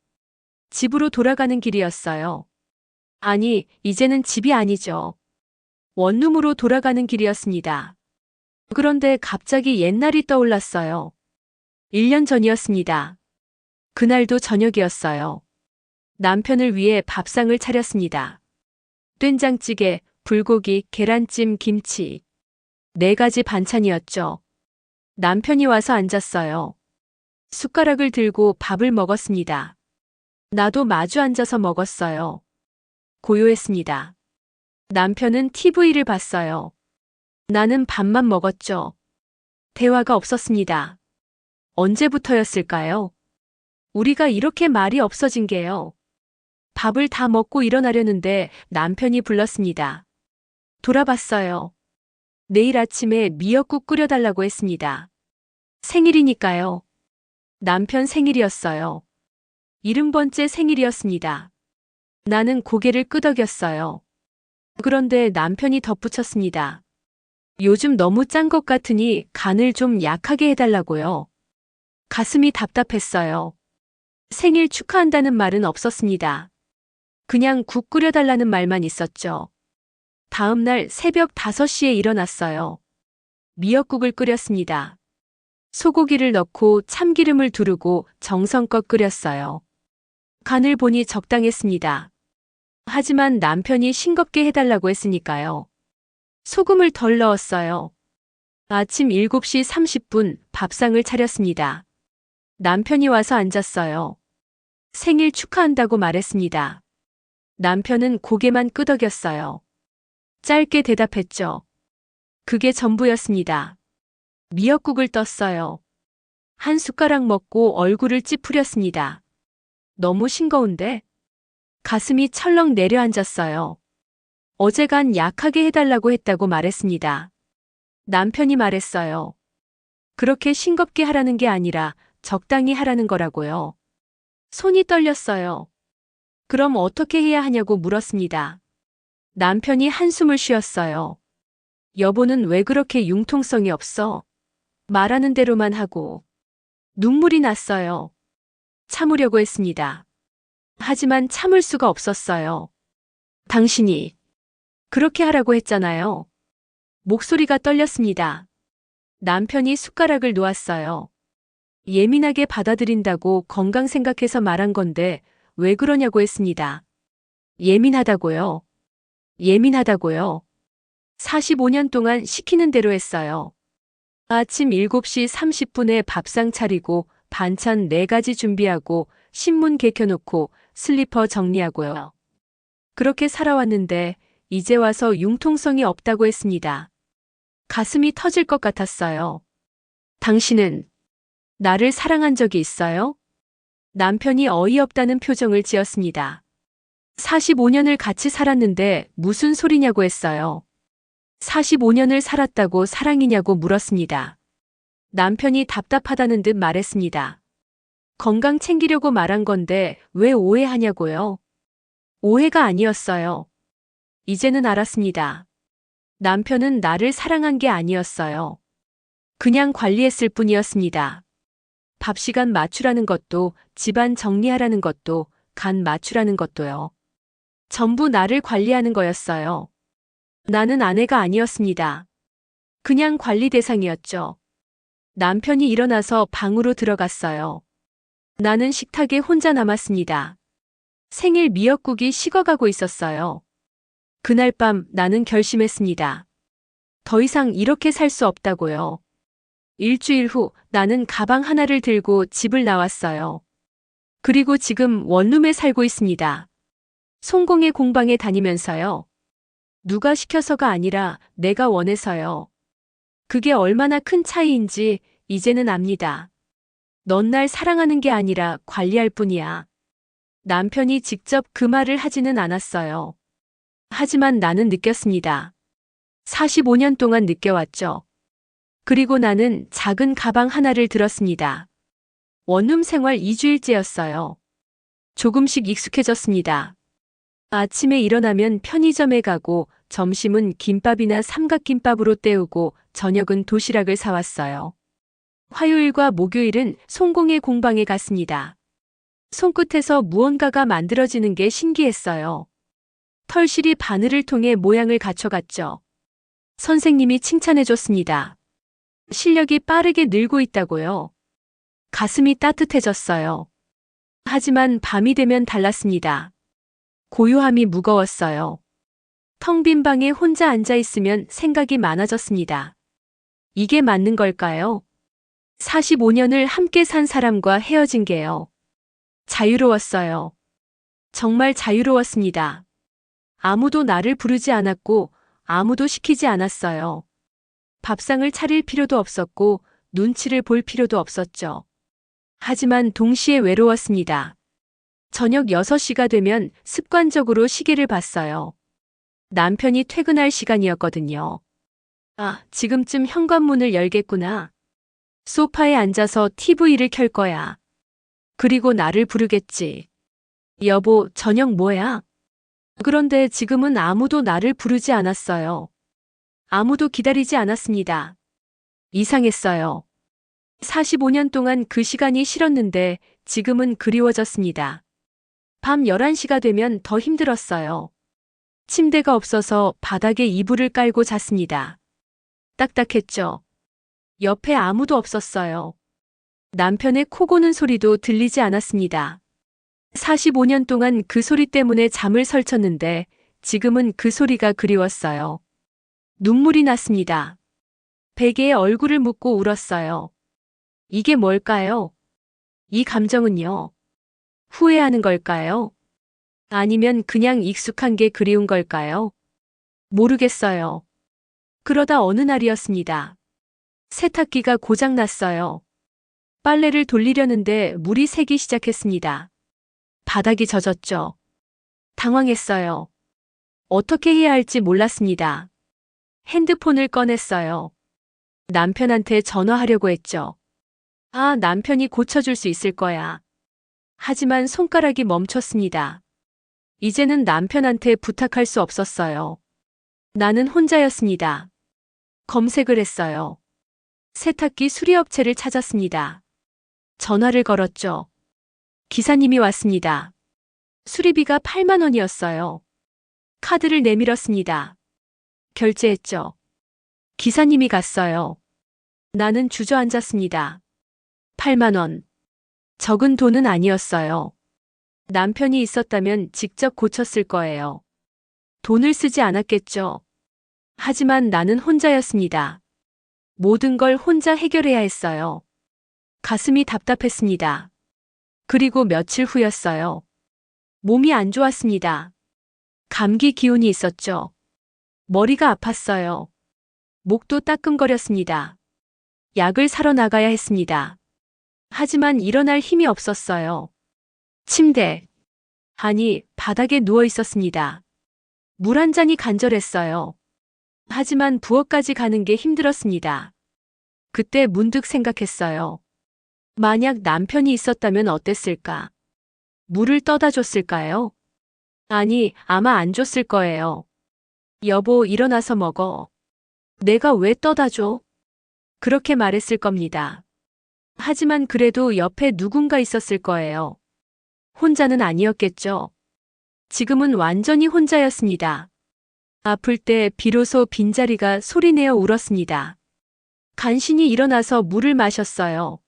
집으로 돌아가는 길이었어요. 아니, 이제는 집이 아니죠. 원룸으로 돌아가는 길이었습니다. 그런데 갑자기 옛날이 떠올랐어요. 1년 전이었습니다. 그날도 저녁이었어요. 남편을 위해 밥상을 차렸습니다. 된장찌개, 불고기, 계란찜, 김치. 4가지 반찬이었죠. 남편이 와서 앉았어요. 숟가락을 들고 밥을 먹었습니다. 나도 마주 앉아서 먹었어요. 고요했습니다. 남편은 TV를 봤어요. 나는 밥만 먹었죠. 대화가 없었습니다. 언제부터였을까요? 우리가 이렇게 말이 없어진 게요. 밥을 다 먹고 일어나려는데 남편이 불렀습니다. 돌아봤어요. 내일 아침에 미역국 끓여달라고 했습니다. 생일이니까요. 남편 생일이었어요. 70번째 생일이었습니다. 나는 고개를 끄덕였어요. 그런데 남편이 덧붙였습니다. 요즘 너무 짠 것 같으니 간을 좀 약하게 해달라고요. 가슴이 답답했어요. 생일 축하한다는 말은 없었습니다. 그냥 국 끓여달라는 말만 있었죠. 다음 날 새벽 5시에 일어났어요. 미역국을 끓였습니다. 소고기를 넣고 참기름을 두르고 정성껏 끓였어요. 간을 보니 적당했습니다. 하지만 남편이 싱겁게 해달라고 했으니까요. 소금을 덜 넣었어요. 아침 7시 30분 밥상을 차렸습니다. 남편이 와서 앉았어요. 생일 축하한다고 말했습니다. 남편은 고개만 끄덕였어요. 짧게 대답했죠. 그게 전부였습니다. 미역국을 떴어요. 한 숟가락 먹고 얼굴을 찌푸렸습니다. 너무 싱거운데? 가슴이 철렁 내려앉았어요. 어제간 약하게 해달라고 했다고 말했습니다. 남편이 말했어요. 그렇게 싱겁게 하라는 게 아니라 적당히 하라는 거라고요. 손이 떨렸어요. 그럼 어떻게 해야 하냐고 물었습니다. 남편이 한숨을 쉬었어요. 여보는 왜 그렇게 융통성이 없어? 말하는 대로만 하고. 눈물이 났어요. 참으려고 했습니다. 하지만 참을 수가 없었어요. 당신이 그렇게 하라고 했잖아요. 목소리가 떨렸습니다. 남편이 숟가락을 놓았어요. 예민하게 받아들인다고 건강 생각해서 말한 건데 왜 그러냐고 했습니다. 예민하다고요? 예민하다고요? 45년 동안 시키는 대로 했어요. 아침 7시 30분에 밥상 차리고 반찬 4가지 준비하고 신문 개켜놓고 슬리퍼 정리하고요. 그렇게 살아왔는데 이제 와서 융통성이 없다고 했습니다. 가슴이 터질 것 같았어요. 당신은 나를 사랑한 적이 있어요? 남편이 어이없다는 표정을 지었습니다. 45년을 같이 살았는데 무슨 소리냐고 했어요. 45년을 살았다고 사랑이냐고 물었습니다. 남편이 답답하다는 듯 말했습니다. 건강 챙기려고 말한 건데 왜 오해하냐고요? 오해가 아니었어요. 이제는 알았습니다. 남편은 나를 사랑한 게 아니었어요. 그냥 관리했을 뿐이었습니다. 밥 시간 맞추라는 것도, 집안 정리하라는 것도, 간 맞추라는 것도요. 전부 나를 관리하는 거였어요. 나는 아내가 아니었습니다. 그냥 관리 대상이었죠. 남편이 일어나서 방으로 들어갔어요. 나는 식탁에 혼자 남았습니다. 생일 미역국이 식어가고 있었어요. 그날 밤 나는 결심했습니다. 더 이상 이렇게 살 수 없다고요. 일주일 후 나는 가방 하나를 들고 집을 나왔어요. 그리고 지금 원룸에 살고 있습니다. 송공의 공방에 다니면서요. 누가 시켜서가 아니라 내가 원해서요. 그게 얼마나 큰 차이인지 이제는 압니다. 넌 날 사랑하는 게 아니라 관리할 뿐이야. 남편이 직접 그 말을 하지는 않았어요. 하지만 나는 느꼈습니다. 45년 동안 느껴왔죠. 그리고 나는 작은 가방 하나를 들었습니다. 원룸 생활 2주일째였어요. 조금씩 익숙해졌습니다. 아침에 일어나면 편의점에 가고 점심은 김밥이나 삼각김밥으로 때우고 저녁은 도시락을 사왔어요. 화요일과 목요일은 송공의 공방에 갔습니다. 손끝에서 무언가가 만들어지는 게 신기했어요. 털실이 바늘을 통해 모양을 갖춰갔죠. 선생님이 칭찬해줬습니다. 실력이 빠르게 늘고 있다고요. 가슴이 따뜻해졌어요. 하지만 밤이 되면 달랐습니다. 고요함이 무거웠어요. 텅 빈 방에 혼자 앉아 있으면 생각이 많아졌습니다. 이게 맞는 걸까요? 45년을 함께 산 사람과 헤어진 게요. 자유로웠어요. 정말 자유로웠습니다. 아무도 나를 부르지 않았고 아무도 시키지 않았어요. 밥상을 차릴 필요도 없었고 눈치를 볼 필요도 없었죠. 하지만 동시에 외로웠습니다. 저녁 6시가 되면 습관적으로 시계를 봤어요. 남편이 퇴근할 시간이었거든요. 아, 지금쯤 현관문을 열겠구나. 소파에 앉아서 TV를 켤 거야. 그리고 나를 부르겠지. 여보, 저녁 뭐야? 그런데 지금은 아무도 나를 부르지 않았어요. 아무도 기다리지 않았습니다. 이상했어요. 45년 동안 그 시간이 싫었는데 지금은 그리워졌습니다. 밤 11시가 되면 더 힘들었어요. 침대가 없어서 바닥에 이불을 깔고 잤습니다. 딱딱했죠. 옆에 아무도 없었어요. 남편의 코 고는 소리도 들리지 않았습니다. 45년 동안 그 소리 때문에 잠을 설쳤는데 지금은 그 소리가 그리웠어요. 눈물이 났습니다. 베개에 얼굴을 묻고 울었어요. 이게 뭘까요? 이 감정은요? 후회하는 걸까요? 아니면 그냥 익숙한 게 그리운 걸까요? 모르겠어요. 그러다 어느 날이었습니다. 세탁기가 고장났어요. 빨래를 돌리려는데 물이 새기 시작했습니다. 바닥이 젖었죠. 당황했어요. 어떻게 해야 할지 몰랐습니다. 핸드폰을 꺼냈어요. 남편한테 전화하려고 했죠. 아, 남편이 고쳐줄 수 있을 거야. 하지만 손가락이 멈췄습니다. 이제는 남편한테 부탁할 수 없었어요. 나는 혼자였습니다. 검색을 했어요. 세탁기 수리업체를 찾았습니다. 전화를 걸었죠. 기사님이 왔습니다. 수리비가 8만 원이었어요. 카드를 내밀었습니다. 결제했죠. 기사님이 갔어요. 나는 주저앉았습니다. 8만 원. 적은 돈은 아니었어요. 남편이 있었다면 직접 고쳤을 거예요. 돈을 쓰지 않았겠죠. 하지만 나는 혼자였습니다. 모든 걸 혼자 해결해야 했어요. 가슴이 답답했습니다. 그리고 며칠 후였어요. 몸이 안 좋았습니다. 감기 기운이 있었죠. 머리가 아팠어요. 목도 따끔거렸습니다. 약을 사러 나가야 했습니다. 하지만 일어날 힘이 없었어요. 침대, 아니, 바닥에 누워 있었습니다. 물 한 잔이 간절했어요. 하지만 부엌까지 가는 게 힘들었습니다. 그때 문득 생각했어요. 만약 남편이 있었다면 어땠을까? 물을 떠다 줬을까요? 아니, 아마 안 줬을 거예요. 여보, 일어나서 먹어. 내가 왜 떠다 줘? 그렇게 말했을 겁니다. 하지만 그래도 옆에 누군가 있었을 거예요. 혼자는 아니었겠죠. 지금은 완전히 혼자였습니다. 아플 때 비로소 빈자리가 소리내어 울었습니다. 간신히 일어나서 물을 마셨어요.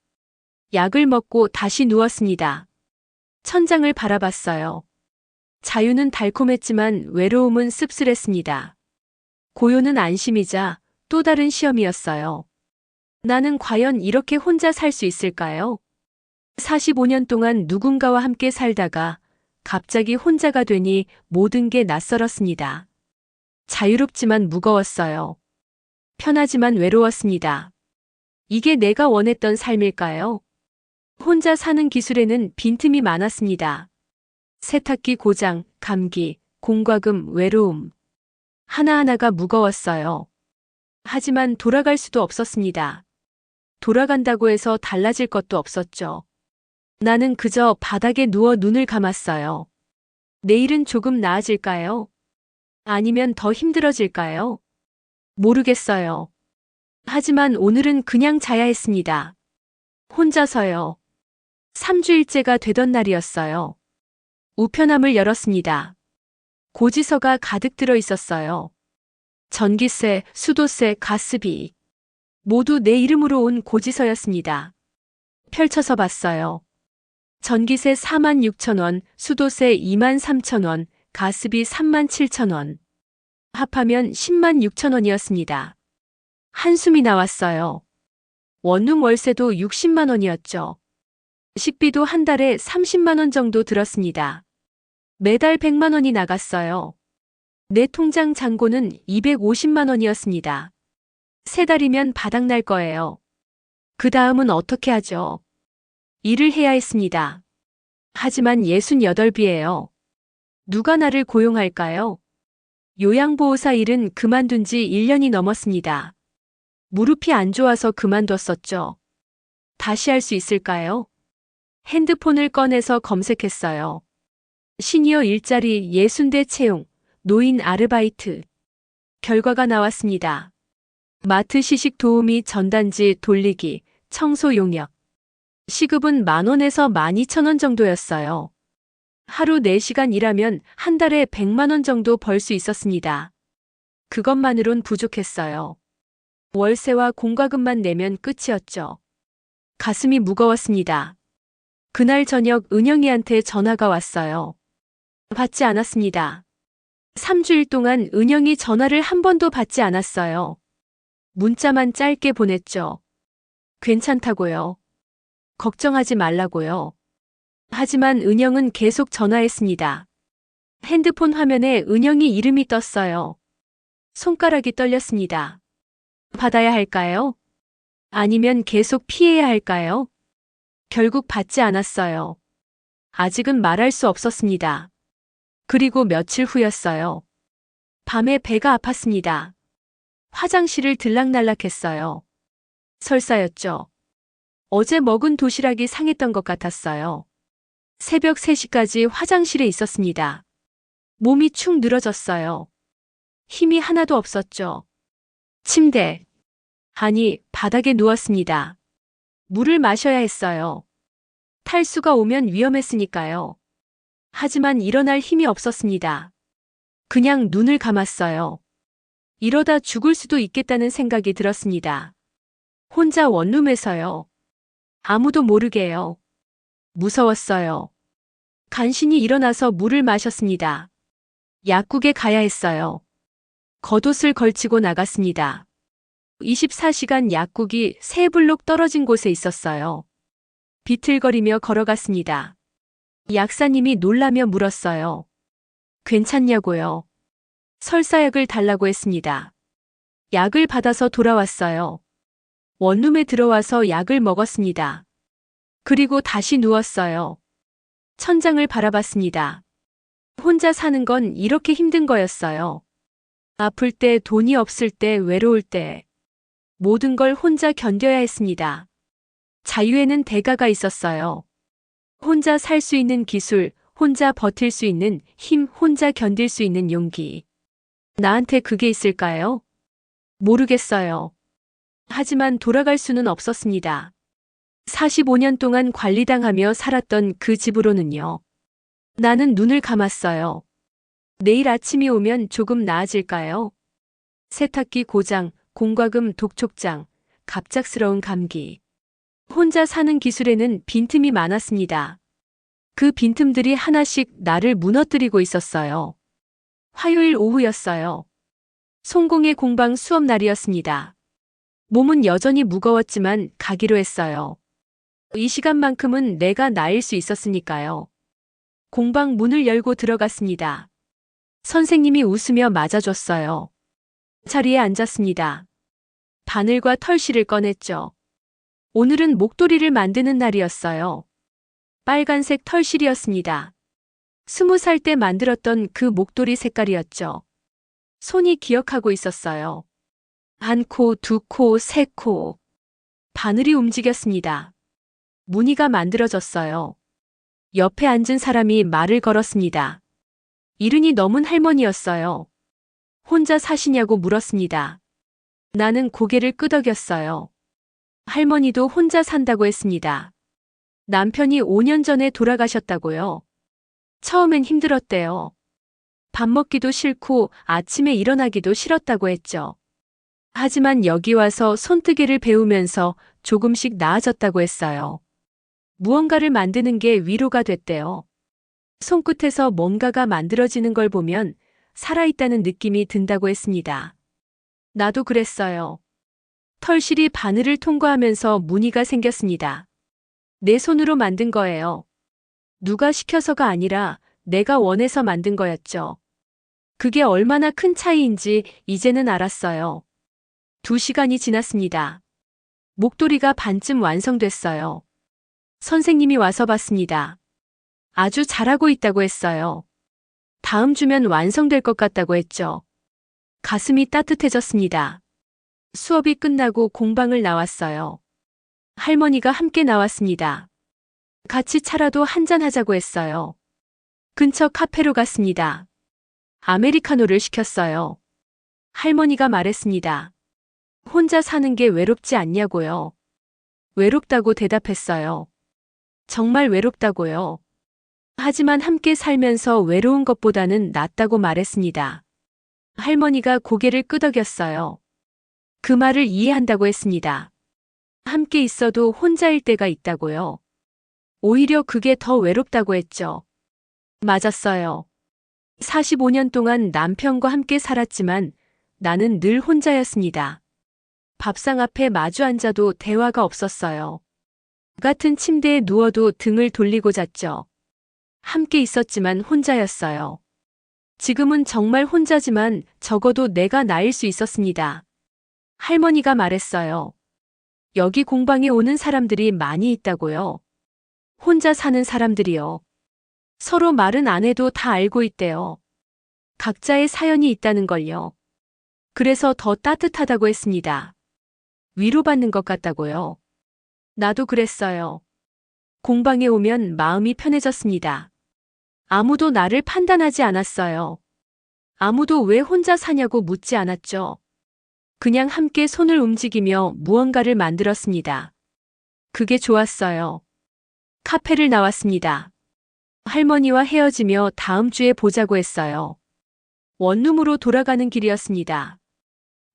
약을 먹고 다시 누웠습니다. 천장을 바라봤어요. 자유는 달콤했지만 외로움은 씁쓸했습니다. 고요는 안심이자 또 다른 시험이었어요. 나는 과연 이렇게 혼자 살 수 있을까요? 45년 동안 누군가와 함께 살다가 갑자기 혼자가 되니 모든 게 낯설었습니다. 자유롭지만 무거웠어요. 편하지만 외로웠습니다. 이게 내가 원했던 삶일까요? 혼자 사는 기술에는 빈틈이 많았습니다. 세탁기 고장, 감기, 공과금, 외로움. 하나하나가 무거웠어요. 하지만 돌아갈 수도 없었습니다. 돌아간다고 해서 달라질 것도 없었죠. 나는 그저 바닥에 누워 눈을 감았어요. 내일은 조금 나아질까요? 아니면 더 힘들어질까요? 모르겠어요. 하지만 오늘은 그냥 자야 했습니다. 혼자서요. 3주일째가 되던 날이었어요. 우편함을 열었습니다. 고지서가 가득 들어 있었어요. 전기세, 수도세, 가스비. 모두 내 이름으로 온 고지서였습니다. 펼쳐서 봤어요. 전기세 4만 6천 원, 수도세 2만 3천 원, 가스비 3만 7천 원. 합하면 10만 6천 원이었습니다. 한숨이 나왔어요. 원룸 월세도 60만 원이었죠. 식비도 한 달에 30만 원 정도 들었습니다. 매달 100만 원이 나갔어요. 내 통장 잔고는 250만 원이었습니다. 세 달이면 바닥날 거예요. 그 다음은 어떻게 하죠? 일을 해야 했습니다. 하지만 68이에요. 누가 나를 고용할까요? 요양보호사 일은 그만둔 지 1년이 넘었습니다. 무릎이 안 좋아서 그만뒀었죠. 다시 할 수 있을까요? 핸드폰을 꺼내서 검색했어요. 시니어 일자리 60대 채용, 노인 아르바이트. 결과가 나왔습니다. 마트 시식 도우미 전단지 돌리기, 청소 용역. 시급은 10,000원에서 12,000원 정도였어요. 하루 4시간 일하면 한 달에 100만 원 정도 벌 수 있었습니다. 그것만으론 부족했어요. 월세와 공과금만 내면 끝이었죠. 가슴이 무거웠습니다. 그날 저녁 은영이한테 전화가 왔어요. 받지 않았습니다. 3주일 동안 은영이 전화를 한 번도 받지 않았어요. 문자만 짧게 보냈죠. 괜찮다고요. 걱정하지 말라고요. 하지만 은영은 계속 전화했습니다. 핸드폰 화면에 은영이 이름이 떴어요. 손가락이 떨렸습니다. 받아야 할까요? 아니면 계속 피해야 할까요? 결국 받지 않았어요. 아직은 말할 수 없었습니다. 그리고 며칠 후였어요. 밤에 배가 아팠습니다. 화장실을 들락날락했어요. 설사였죠. 어제 먹은 도시락이 상했던 것 같았어요. 새벽 3시까지 화장실에 있었습니다. 몸이 축 늘어졌어요. 힘이 하나도 없었죠. 침대. 아니, 바닥에 누웠습니다. 물을 마셔야 했어요. 탈수가 오면 위험했으니까요. 하지만 일어날 힘이 없었습니다. 그냥 눈을 감았어요. 이러다 죽을 수도 있겠다는 생각이 들었습니다. 혼자 원룸에서요. 아무도 모르게요. 무서웠어요. 간신히 일어나서 물을 마셨습니다. 약국에 가야 했어요. 겉옷을 걸치고 나갔습니다. 24시간 약국이 3블록 떨어진 곳에 있었어요. 비틀거리며 걸어갔습니다. 약사님이 놀라며 물었어요. 괜찮냐고요? 설사약을 달라고 했습니다. 약을 받아서 돌아왔어요. 원룸에 들어와서 약을 먹었습니다. 그리고 다시 누웠어요. 천장을 바라봤습니다. 혼자 사는 건 이렇게 힘든 거였어요. 아플 때, 돈이 없을 때, 외로울 때. 모든 걸 혼자 견뎌야 했습니다. 자유에는 대가가 있었어요. 혼자 살 수 있는 기술, 혼자 버틸 수 있는 힘, 혼자 견딜 수 있는 용기. 나한테 그게 있을까요? 모르겠어요. 하지만 돌아갈 수는 없었습니다. 45년 동안 관리당하며 살았던 그 집으로는요. 나는 눈을 감았어요. 내일 아침이 오면 조금 나아질까요? 세탁기 고장, 공과금 독촉장, 갑작스러운 감기. 혼자 사는 기술에는 빈틈이 많았습니다. 그 빈틈들이 하나씩 나를 무너뜨리고 있었어요. 화요일 오후였어요. 송공의 공방 수업 날이었습니다. 몸은 여전히 무거웠지만 가기로 했어요. 이 시간만큼은 내가 나일 수 있었으니까요. 공방 문을 열고 들어갔습니다. 선생님이 웃으며 맞아줬어요. 자리에 앉았습니다. 바늘과 털실을 꺼냈죠. 오늘은 목도리를 만드는 날이었어요. 빨간색 털실이었습니다. 20살 때 만들었던 그 목도리 색깔이었죠. 손이 기억하고 있었어요. 한 코, 2코, 3코. 바늘이 움직였습니다. 무늬가 만들어졌어요. 옆에 앉은 사람이 말을 걸었습니다. 이른이 넘은 할머니였어요. 혼자 사시냐고 물었습니다. 나는 고개를 끄덕였어요. 할머니도 혼자 산다고 했습니다. 남편이 5년 전에 돌아가셨다고요. 처음엔 힘들었대요. 밥 먹기도 싫고 아침에 일어나기도 싫었다고 했죠. 하지만 여기 와서 손뜨개를 배우면서 조금씩 나아졌다고 했어요. 무언가를 만드는 게 위로가 됐대요. 손끝에서 뭔가가 만들어지는 걸 보면 살아있다는 느낌이 든다고 했습니다. 나도 그랬어요. 털실이 바늘을 통과하면서 무늬가 생겼습니다. 내 손으로 만든 거예요. 누가 시켜서가 아니라 내가 원해서 만든 거였죠. 그게 얼마나 큰 차이인지 이제는 알았어요. 2시간이 지났습니다. 목도리가 반쯤 완성됐어요. 선생님이 와서 봤습니다. 아주 잘하고 있다고 했어요. 다음 주면 완성될 것 같다고 했죠. 가슴이 따뜻해졌습니다. 수업이 끝나고 공방을 나왔어요. 할머니가 함께 나왔습니다. 같이 차라도 한잔 하자고 했어요. 근처 카페로 갔습니다. 아메리카노를 시켰어요. 할머니가 말했습니다. 혼자 사는 게 외롭지 않냐고요. 외롭다고 대답했어요. 정말 외롭다고요. 하지만 함께 살면서 외로운 것보다는 낫다고 말했습니다. 할머니가 고개를 끄덕였어요. 그 말을 이해한다고 했습니다. 함께 있어도 혼자일 때가 있다고요. 오히려 그게 더 외롭다고 했죠. 맞았어요. 45년 동안 남편과 함께 살았지만 나는 늘 혼자였습니다. 밥상 앞에 마주 앉아도 대화가 없었어요. 같은 침대에 누워도 등을 돌리고 잤죠. 함께 있었지만 혼자였어요. 지금은 정말 혼자지만 적어도 내가 나일 수 있었습니다. 할머니가 말했어요. 여기 공방에 오는 사람들이 많이 있다고요. 혼자 사는 사람들이요. 서로 말은 안 해도 다 알고 있대요. 각자의 사연이 있다는 걸요. 그래서 더 따뜻하다고 했습니다. 위로받는 것 같다고요. 나도 그랬어요. 공방에 오면 마음이 편해졌습니다. 아무도 나를 판단하지 않았어요. 아무도 왜 혼자 사냐고 묻지 않았죠. 그냥 함께 손을 움직이며 무언가를 만들었습니다. 그게 좋았어요. 카페를 나왔습니다. 할머니와 헤어지며 다음 주에 보자고 했어요. 원룸으로 돌아가는 길이었습니다.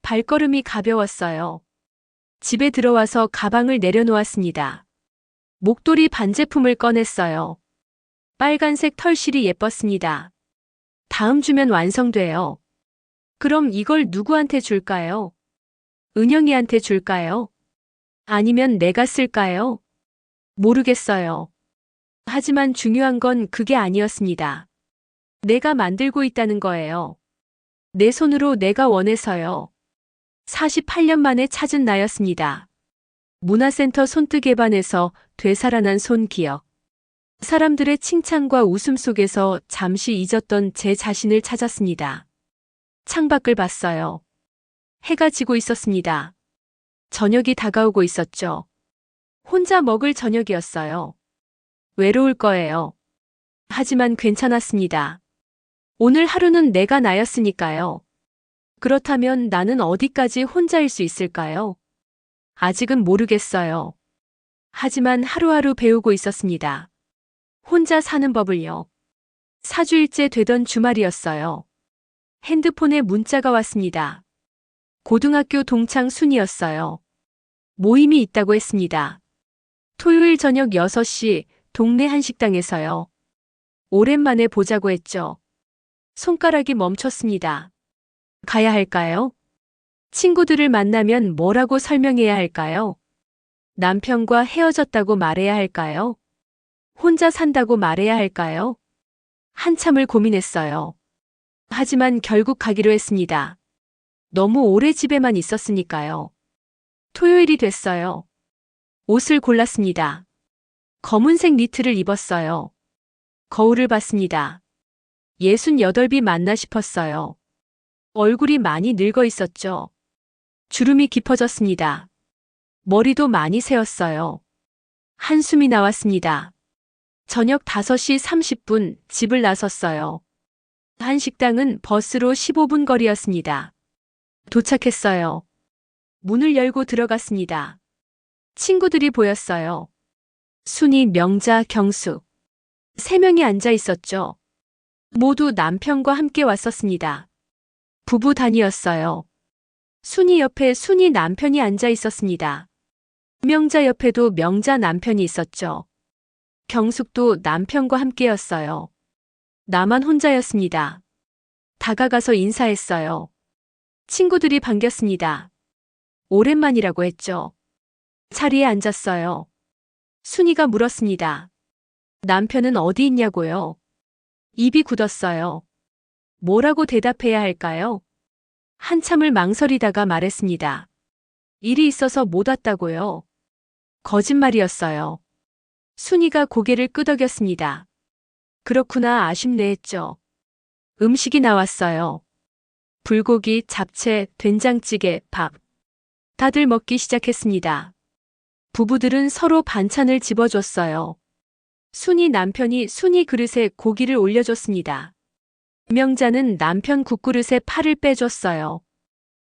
발걸음이 가벼웠어요. 집에 들어와서 가방을 내려놓았습니다. 목도리 반제품을 꺼냈어요. 빨간색 털실이 예뻤습니다. 다음 주면 완성돼요. 그럼 이걸 누구한테 줄까요? 은영이한테 줄까요? 아니면 내가 쓸까요? 모르겠어요. 하지만 중요한 건 그게 아니었습니다. 내가 만들고 있다는 거예요. 내 손으로 내가 원해서요. 48년 만에 찾은 나였습니다. 문화센터 손뜨개반에서 되살아난 손기억. 사람들의 칭찬과 웃음 속에서 잠시 잊었던 제 자신을 찾았습니다. 창밖을 봤어요. 해가 지고 있었습니다. 저녁이 다가오고 있었죠. 혼자 먹을 저녁이었어요. 외로울 거예요. 하지만 괜찮았습니다. 오늘 하루는 내가 나였으니까요. 그렇다면 나는 어디까지 혼자일 수 있을까요? 아직은 모르겠어요. 하지만 하루하루 배우고 있었습니다. 혼자 사는 법을요. 4주일째 되던 주말이었어요. 핸드폰에 문자가 왔습니다. 고등학교 동창 순이었어요. 모임이 있다고 했습니다. 토요일 저녁 6시 동네 한식당에서요. 오랜만에 보자고 했죠. 손가락이 멈췄습니다. 가야 할까요? 친구들을 만나면 뭐라고 설명해야 할까요? 남편과 헤어졌다고 말해야 할까요? 혼자 산다고 말해야 할까요? 한참을 고민했어요. 하지만 결국 가기로 했습니다. 너무 오래 집에만 있었으니까요. 토요일이 됐어요. 옷을 골랐습니다. 검은색 니트를 입었어요. 거울을 봤습니다. 68이 맞나 싶었어요. 얼굴이 많이 늙어 있었죠. 주름이 깊어졌습니다. 머리도 많이 새었어요. 한숨이 나왔습니다. 저녁 5시 30분 집을 나섰어요. 한식당은 버스로 15분 거리였습니다. 도착했어요. 문을 열고 들어갔습니다. 친구들이 보였어요. 순이, 명자, 경숙. 3명이 앉아 있었죠. 모두 남편과 함께 왔었습니다. 부부 단위였어요. 순이 옆에 순이 남편이 앉아 있었습니다. 명자 옆에도 명자 남편이 있었죠. 경숙도 남편과 함께였어요. 나만 혼자였습니다. 다가가서 인사했어요. 친구들이 반겼습니다. 오랜만이라고 했죠. 자리에 앉았어요. 순이가 물었습니다. 남편은 어디 있냐고요? 입이 굳었어요. 뭐라고 대답해야 할까요? 한참을 망설이다가 말했습니다. 일이 있어서 못 왔다고요. 거짓말이었어요. 순이가 고개를 끄덕였습니다. 그렇구나, 아쉽네 했죠. 음식이 나왔어요. 불고기, 잡채, 된장찌개, 밥. 다들 먹기 시작했습니다. 부부들은 서로 반찬을 집어줬어요. 순이 남편이 순이 그릇에 고기를 올려줬습니다. 명자는 남편 국그릇에 파를 빼줬어요.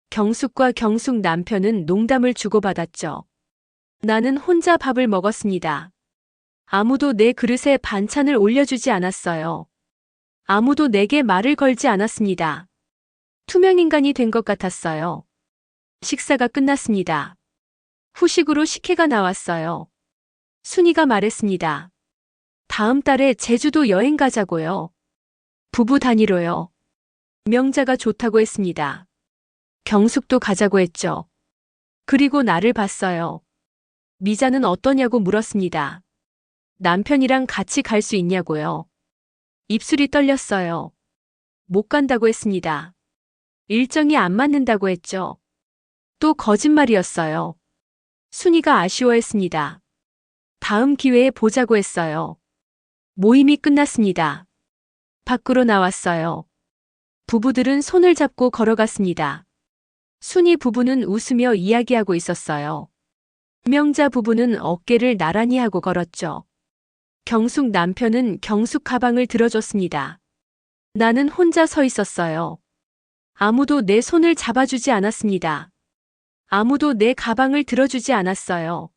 경숙과 경숙 남편은 농담을 주고받았죠. 나는 혼자 밥을 먹었습니다. 아무도 내 그릇에 반찬을 올려주지 않았어요. 아무도 내게 말을 걸지 않았습니다. 투명인간이 된 것 같았어요. 식사가 끝났습니다. 후식으로 식혜가 나왔어요. 순이가 말했습니다. 다음 달에 제주도 여행 가자고요. 부부 단위로요. 명자가 좋다고 했습니다. 경숙도 가자고 했죠. 그리고 나를 봤어요. 미자는 어떠냐고 물었습니다. 남편이랑 같이 갈 수 있냐고요. 입술이 떨렸어요. 못 간다고 했습니다. 일정이 안 맞는다고 했죠. 또 거짓말이었어요. 순이가 아쉬워했습니다. 다음 기회에 보자고 했어요. 모임이 끝났습니다. 밖으로 나왔어요. 부부들은 손을 잡고 걸어갔습니다. 순이 부부는 웃으며 이야기하고 있었어요. 명자 부부는 어깨를 나란히 하고 걸었죠. 경숙 남편은 경숙 가방을 들어줬습니다. 나는 혼자 서 있었어요. 아무도 내 손을 잡아주지 않았습니다. 아무도 내 가방을 들어주지 않았어요.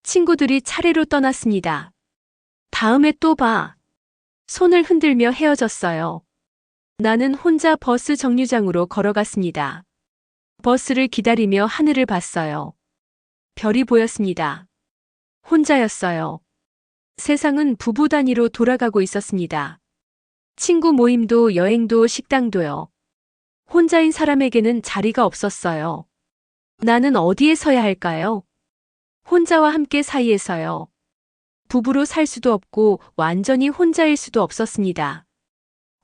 친구들이 차례로 떠났습니다. 다음에 또 봐. 손을 흔들며 헤어졌어요. 나는 혼자 버스 정류장으로 걸어갔습니다. 버스를 기다리며 하늘을 봤어요. 별이 보였습니다. 혼자였어요. 세상은 부부 단위로 돌아가고 있었습니다. 친구 모임도 여행도 식당도요. 혼자인 사람에게는 자리가 없었어요. 나는 어디에 서야 할까요? 혼자와 함께 사이에서요. 부부로 살 수도 없고 완전히 혼자일 수도 없었습니다.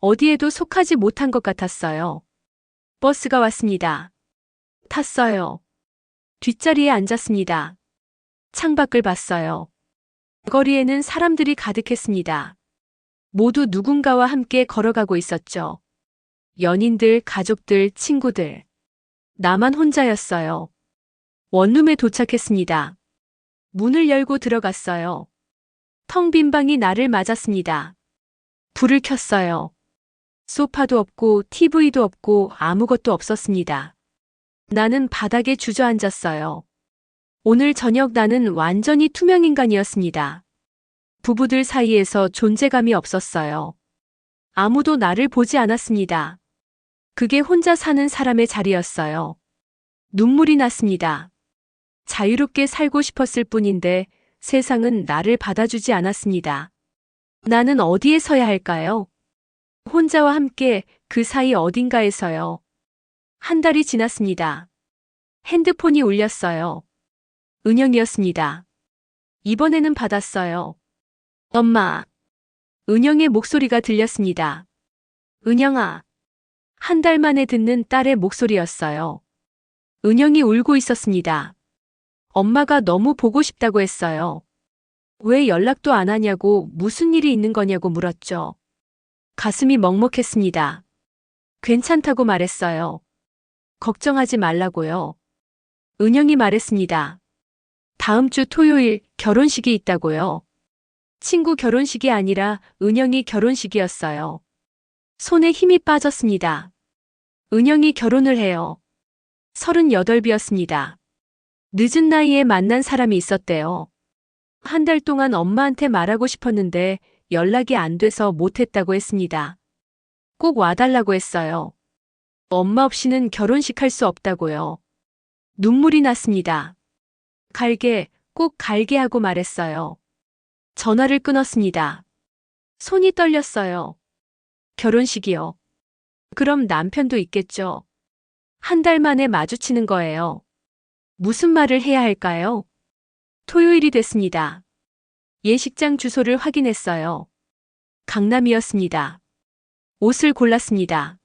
어디에도 속하지 못한 것 같았어요. 버스가 왔습니다. 탔어요. 뒷자리에 앉았습니다. 창밖을 봤어요. 거리에는 사람들이 가득했습니다. 모두 누군가와 함께 걸어가고 있었죠. 연인들, 가족들, 친구들. 나만 혼자였어요. 원룸에 도착했습니다. 문을 열고 들어갔어요. 텅 빈 방이 나를 맞았습니다. 불을 켰어요. 소파도 없고 TV도 없고 아무것도 없었습니다. 나는 바닥에 주저앉았어요. 오늘 저녁 나는 완전히 투명 인간이었습니다. 부부들 사이에서 존재감이 없었어요. 아무도 나를 보지 않았습니다. 그게 혼자 사는 사람의 자리였어요. 눈물이 났습니다. 자유롭게 살고 싶었을 뿐인데 세상은 나를 받아주지 않았습니다. 나는 어디에 서야 할까요? 혼자와 함께 그 사이 어딘가에서요. 한 달이 지났습니다. 핸드폰이 울렸어요. 은영이었습니다. 이번에는 받았어요. 엄마. 은영의 목소리가 들렸습니다. 은영아. 한 달 만에 듣는 딸의 목소리였어요. 은영이 울고 있었습니다. 엄마가 너무 보고 싶다고 했어요. 왜 연락도 안 하냐고 무슨 일이 있는 거냐고 물었죠. 가슴이 먹먹했습니다. 괜찮다고 말했어요. 걱정하지 말라고요. 은영이 말했습니다. 다음 주 토요일 결혼식이 있다고요. 친구 결혼식이 아니라 은영이 결혼식이었어요. 손에 힘이 빠졌습니다. 은영이 결혼을 해요. 38이었습니다. 늦은 나이에 만난 사람이 있었대요. 한 달 동안 엄마한테 말하고 싶었는데 연락이 안 돼서 못했다고 했습니다. 꼭 와달라고 했어요. 엄마 없이는 결혼식 할 수 없다고요. 눈물이 났습니다. 갈게, 꼭 갈게 하고 말했어요. 전화를 끊었습니다. 손이 떨렸어요. 결혼식이요. 그럼 남편도 있겠죠. 한 달 만에 마주치는 거예요. 무슨 말을 해야 할까요? 토요일이 됐습니다. 예식장 주소를 확인했어요. 강남이었습니다. 옷을 골랐습니다.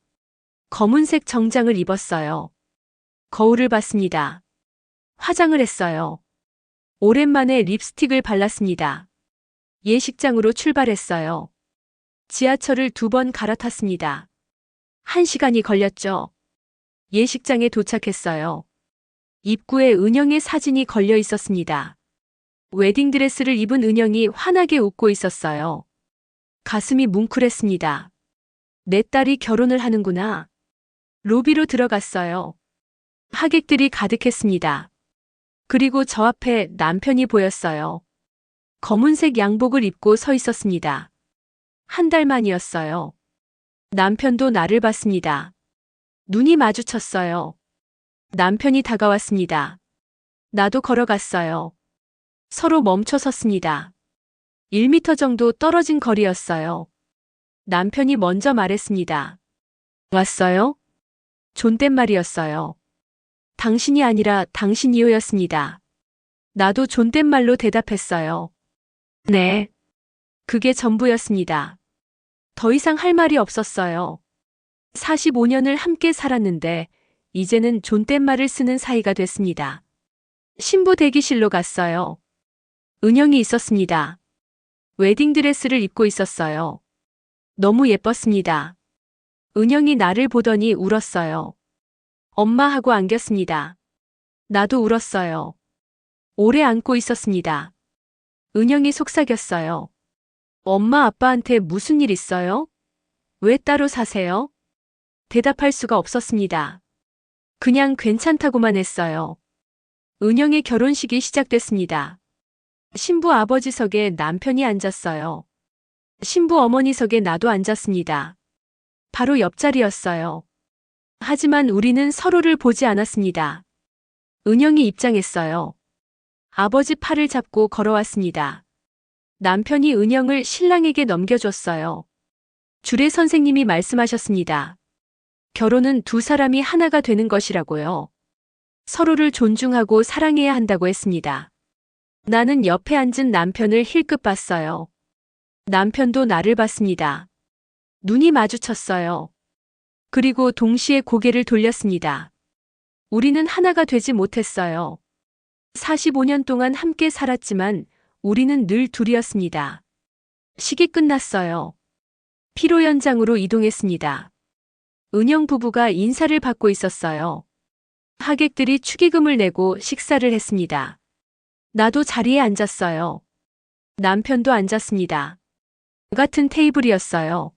검은색 정장을 입었어요. 거울을 봤습니다. 화장을 했어요. 오랜만에 립스틱을 발랐습니다. 예식장으로 출발했어요. 지하철을 2번 갈아탔습니다. 1시간이 걸렸죠. 예식장에 도착했어요. 입구에 은영의 사진이 걸려 있었습니다. 웨딩드레스를 입은 은영이 환하게 웃고 있었어요. 가슴이 뭉클했습니다. 내 딸이 결혼을 하는구나. 로비로 들어갔어요. 하객들이 가득했습니다. 그리고 저 앞에 남편이 보였어요. 검은색 양복을 입고 서 있었습니다. 한 달 만이었어요. 남편도 나를 봤습니다. 눈이 마주쳤어요. 남편이 다가왔습니다. 나도 걸어갔어요. 서로 멈춰 섰습니다. 1미터 정도 떨어진 거리였어요. 남편이 먼저 말했습니다. 왔어요? 존댓말이었어요. 당신이 아니라 당신이요였습니다. 나도 존댓말로 대답했어요. 네. 그게 전부였습니다. 더 이상 할 말이 없었어요. 45년을 함께 살았는데 이제는 존댓말을 쓰는 사이가 됐습니다. 신부 대기실로 갔어요. 은영이 있었습니다. 웨딩드레스를 입고 있었어요. 너무 예뻤습니다. 은영이 나를 보더니 울었어요. 엄마 하고 안겼습니다. 나도 울었어요. 오래 안고 있었습니다. 은영이 속삭였어요. 엄마 아빠한테 무슨 일 있어요? 왜 따로 사세요? 대답할 수가 없었습니다. 그냥 괜찮다고만 했어요. 은영의 결혼식이 시작됐습니다. 신부 아버지석에 남편이 앉았어요. 신부 어머니석에 나도 앉았습니다. 바로 옆자리였어요. 하지만 우리는 서로를 보지 않았습니다. 은영이 입장했어요. 아버지 팔을 잡고 걸어왔습니다. 남편이 은영을 신랑에게 넘겨줬어요. 주례 선생님이 말씀하셨습니다. 결혼은 두 사람이 하나가 되는 것이라고요. 서로를 존중하고 사랑해야 한다고 했습니다. 나는 옆에 앉은 남편을 힐끗 봤어요. 남편도 나를 봤습니다. 눈이 마주쳤어요. 그리고 동시에 고개를 돌렸습니다. 우리는 하나가 되지 못했어요. 45년 동안 함께 살았지만 우리는 늘 둘이었습니다. 식이 끝났어요. 피로 연장으로 이동했습니다. 은영 부부가 인사를 받고 있었어요. 하객들이 축의금을 내고 식사를 했습니다. 나도 자리에 앉았어요. 남편도 앉았습니다. 같은 테이블이었어요.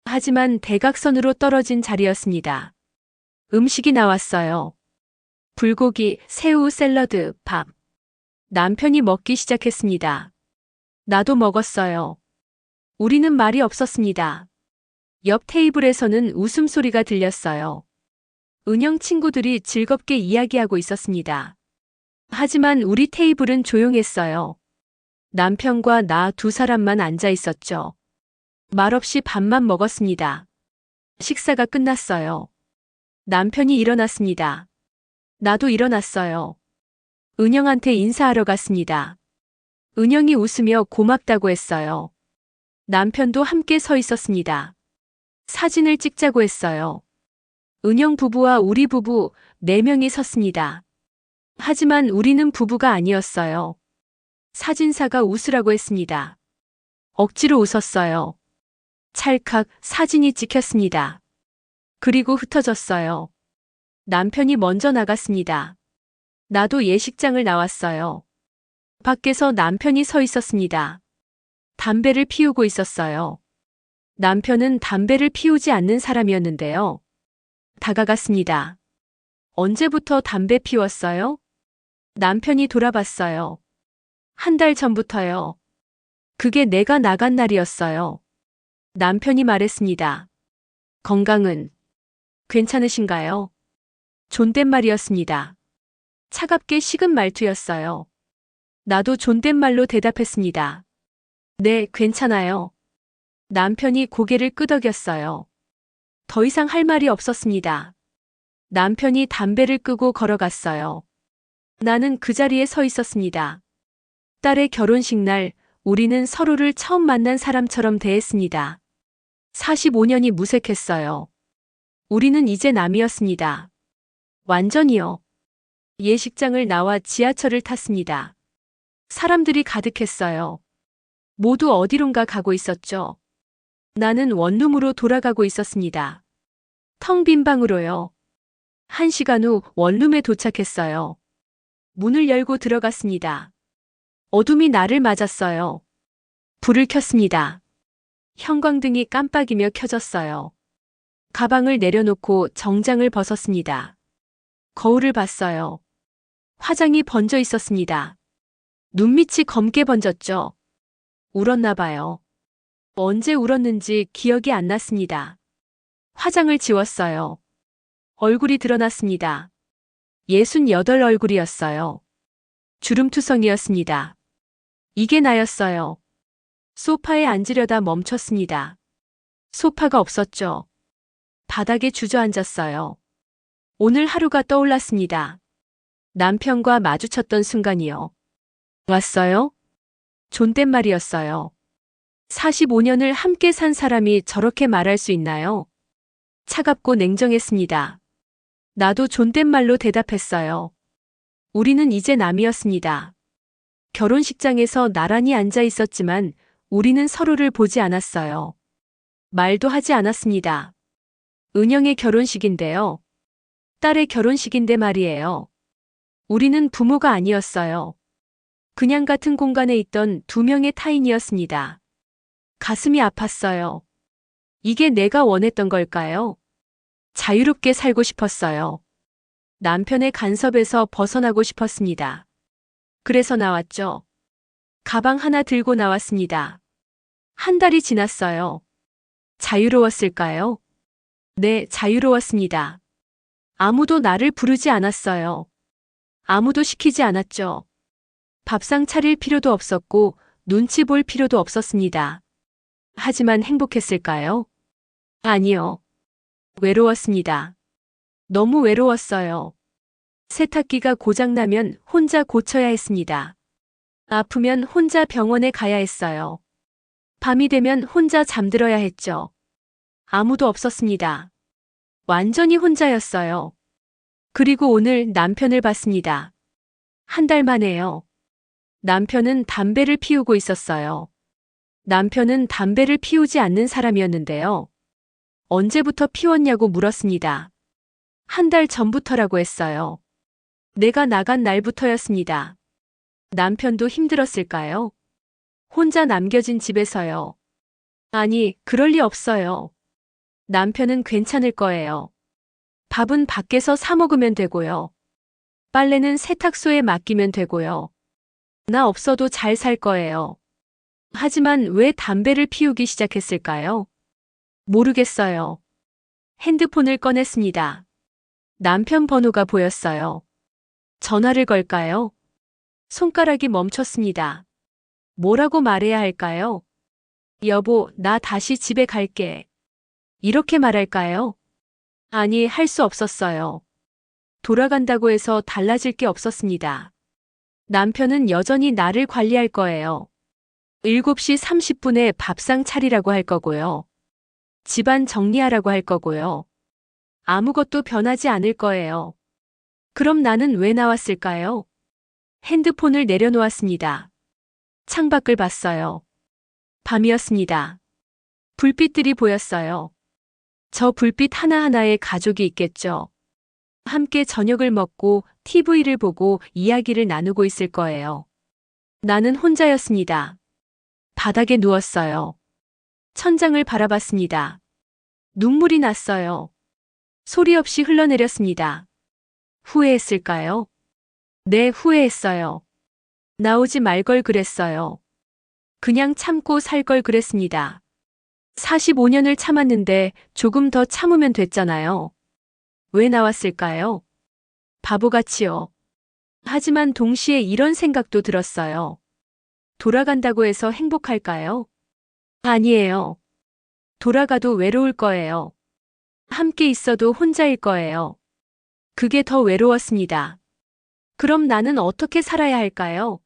하지만 대각선으로 떨어진 자리였습니다. 음식이 나왔어요. 불고기, 새우, 샐러드, 밥. 남편이 먹기 시작했습니다. 나도 먹었어요. 우리는 말이 없었습니다. 옆 테이블에서는 웃음소리가 들렸어요. 은영 친구들이 즐겁게 이야기하고 있었습니다. 하지만 우리 테이블은 조용했어요. 남편과 나 두 사람만 앉아 있었죠. 말없이 밥만 먹었습니다. 식사가 끝났어요. 남편이 일어났습니다. 나도 일어났어요. 은영한테 인사하러 갔습니다. 은영이 웃으며 고맙다고 했어요. 남편도 함께 서 있었습니다. 사진을 찍자고 했어요. 은영 부부와 우리 부부 4명이 섰습니다. 하지만 우리는 부부가 아니었어요. 사진사가 웃으라고 했습니다. 억지로 웃었어요. 찰칵 사진이 찍혔습니다. 그리고 흩어졌어요. 남편이 먼저 나갔습니다. 나도 예식장을 나왔어요. 밖에서 남편이 서 있었습니다. 담배를 피우고 있었어요. 남편은 담배를 피우지 않는 사람이었는데요. 다가갔습니다. 언제부터 담배 피웠어요? 남편이 돌아봤어요. 1달 전부터요. 그게 내가 나간 날이었어요. 남편이 말했습니다. 건강은 괜찮으신가요? 존댓말이었습니다. 차갑게 식은 말투였어요. 나도 존댓말로 대답했습니다. 네, 괜찮아요. 남편이 고개를 끄덕였어요. 더 이상 할 말이 없었습니다. 남편이 담배를 끄고 걸어갔어요. 나는 그 자리에 서 있었습니다. 딸의 결혼식 날 우리는 서로를 처음 만난 사람처럼 대했습니다. 45년이 무색했어요. 우리는 이제 남이었습니다. 완전히요. 예식장을 나와 지하철을 탔습니다. 사람들이 가득했어요. 모두 어디론가 가고 있었죠. 나는 원룸으로 돌아가고 있었습니다. 텅 빈 방으로요. 1시간 후 원룸에 도착했어요. 문을 열고 들어갔습니다. 어둠이 나를 맞았어요. 불을 켰습니다. 형광등이 깜빡이며 켜졌어요. 가방을 내려놓고 정장을 벗었습니다. 거울을 봤어요. 화장이 번져 있었습니다. 눈밑이 검게 번졌죠. 울었나 봐요. 언제 울었는지 기억이 안 났습니다. 화장을 지웠어요. 얼굴이 드러났습니다. 68 얼굴이었어요. 주름투성이었습니다. 이게 나였어요. 소파에 앉으려다 멈췄습니다. 소파가 없었죠. 바닥에 주저앉았어요. 오늘 하루가 떠올랐습니다. 남편과 마주쳤던 순간이요. 왔어요? 존댓말이었어요. 45년을 함께 산 사람이 저렇게 말할 수 있나요? 차갑고 냉정했습니다. 나도 존댓말로 대답했어요. 우리는 이제 남이었습니다. 결혼식장에서 나란히 앉아 있었지만 우리는 서로를 보지 않았어요. 말도 하지 않았습니다. 은영의 결혼식인데요. 딸의 결혼식인데 말이에요. 우리는 부모가 아니었어요. 그냥 같은 공간에 있던 두 명의 타인이었습니다. 가슴이 아팠어요. 이게 내가 원했던 걸까요? 자유롭게 살고 싶었어요. 남편의 간섭에서 벗어나고 싶었습니다. 그래서 나왔죠. 가방 하나 들고 나왔습니다. 한 달이 지났어요. 자유로웠을까요? 네, 자유로웠습니다. 아무도 나를 부르지 않았어요. 아무도 시키지 않았죠. 밥상 차릴 필요도 없었고 눈치 볼 필요도 없었습니다. 하지만 행복했을까요? 아니요. 외로웠습니다. 너무 외로웠어요. 세탁기가 고장나면 혼자 고쳐야 했습니다. 아프면 혼자 병원에 가야 했어요. 밤이 되면 혼자 잠들어야 했죠. 아무도 없었습니다. 완전히 혼자였어요. 그리고 오늘 남편을 봤습니다. 한 달 만에요. 남편은 담배를 피우고 있었어요. 남편은 담배를 피우지 않는 사람이었는데요. 언제부터 피웠냐고 물었습니다. 한 달 전부터라고 했어요. 내가 나간 날부터였습니다. 남편도 힘들었을까요? 혼자 남겨진 집에서요. 아니, 그럴 리 없어요. 남편은 괜찮을 거예요. 밥은 밖에서 사 먹으면 되고요. 빨래는 세탁소에 맡기면 되고요. 나 없어도 잘 살 거예요. 하지만 왜 담배를 피우기 시작했을까요? 모르겠어요. 핸드폰을 꺼냈습니다. 남편 번호가 보였어요. 전화를 걸까요? 손가락이 멈췄습니다. 뭐라고 말해야 할까요? 여보, 나 다시 집에 갈게. 이렇게 말할까요? 아니, 할 수 없었어요. 돌아간다고 해서 달라질 게 없었습니다. 남편은 여전히 나를 관리할 거예요. 7시 30분에 밥상 차리라고 할 거고요. 집안 정리하라고 할 거고요. 아무것도 변하지 않을 거예요. 그럼 나는 왜 나왔을까요? 핸드폰을 내려놓았습니다. 창밖을 봤어요. 밤이었습니다. 불빛들이 보였어요. 저 불빛 하나하나에 가족이 있겠죠. 함께 저녁을 먹고 TV를 보고 이야기를 나누고 있을 거예요. 나는 혼자였습니다. 바닥에 누웠어요. 천장을 바라봤습니다. 눈물이 났어요. 소리 없이 흘러내렸습니다. 후회했을까요? 네, 후회했어요. 나오지 말 걸 그랬어요. 그냥 참고 살 걸 그랬습니다. 45년을 참았는데 조금 더 참으면 됐잖아요. 왜 나왔을까요? 바보같이요. 하지만 동시에 이런 생각도 들었어요. 돌아간다고 해서 행복할까요? 아니에요. 돌아가도 외로울 거예요. 함께 있어도 혼자일 거예요. 그게 더 외로웠습니다. 그럼 나는 어떻게 살아야 할까요?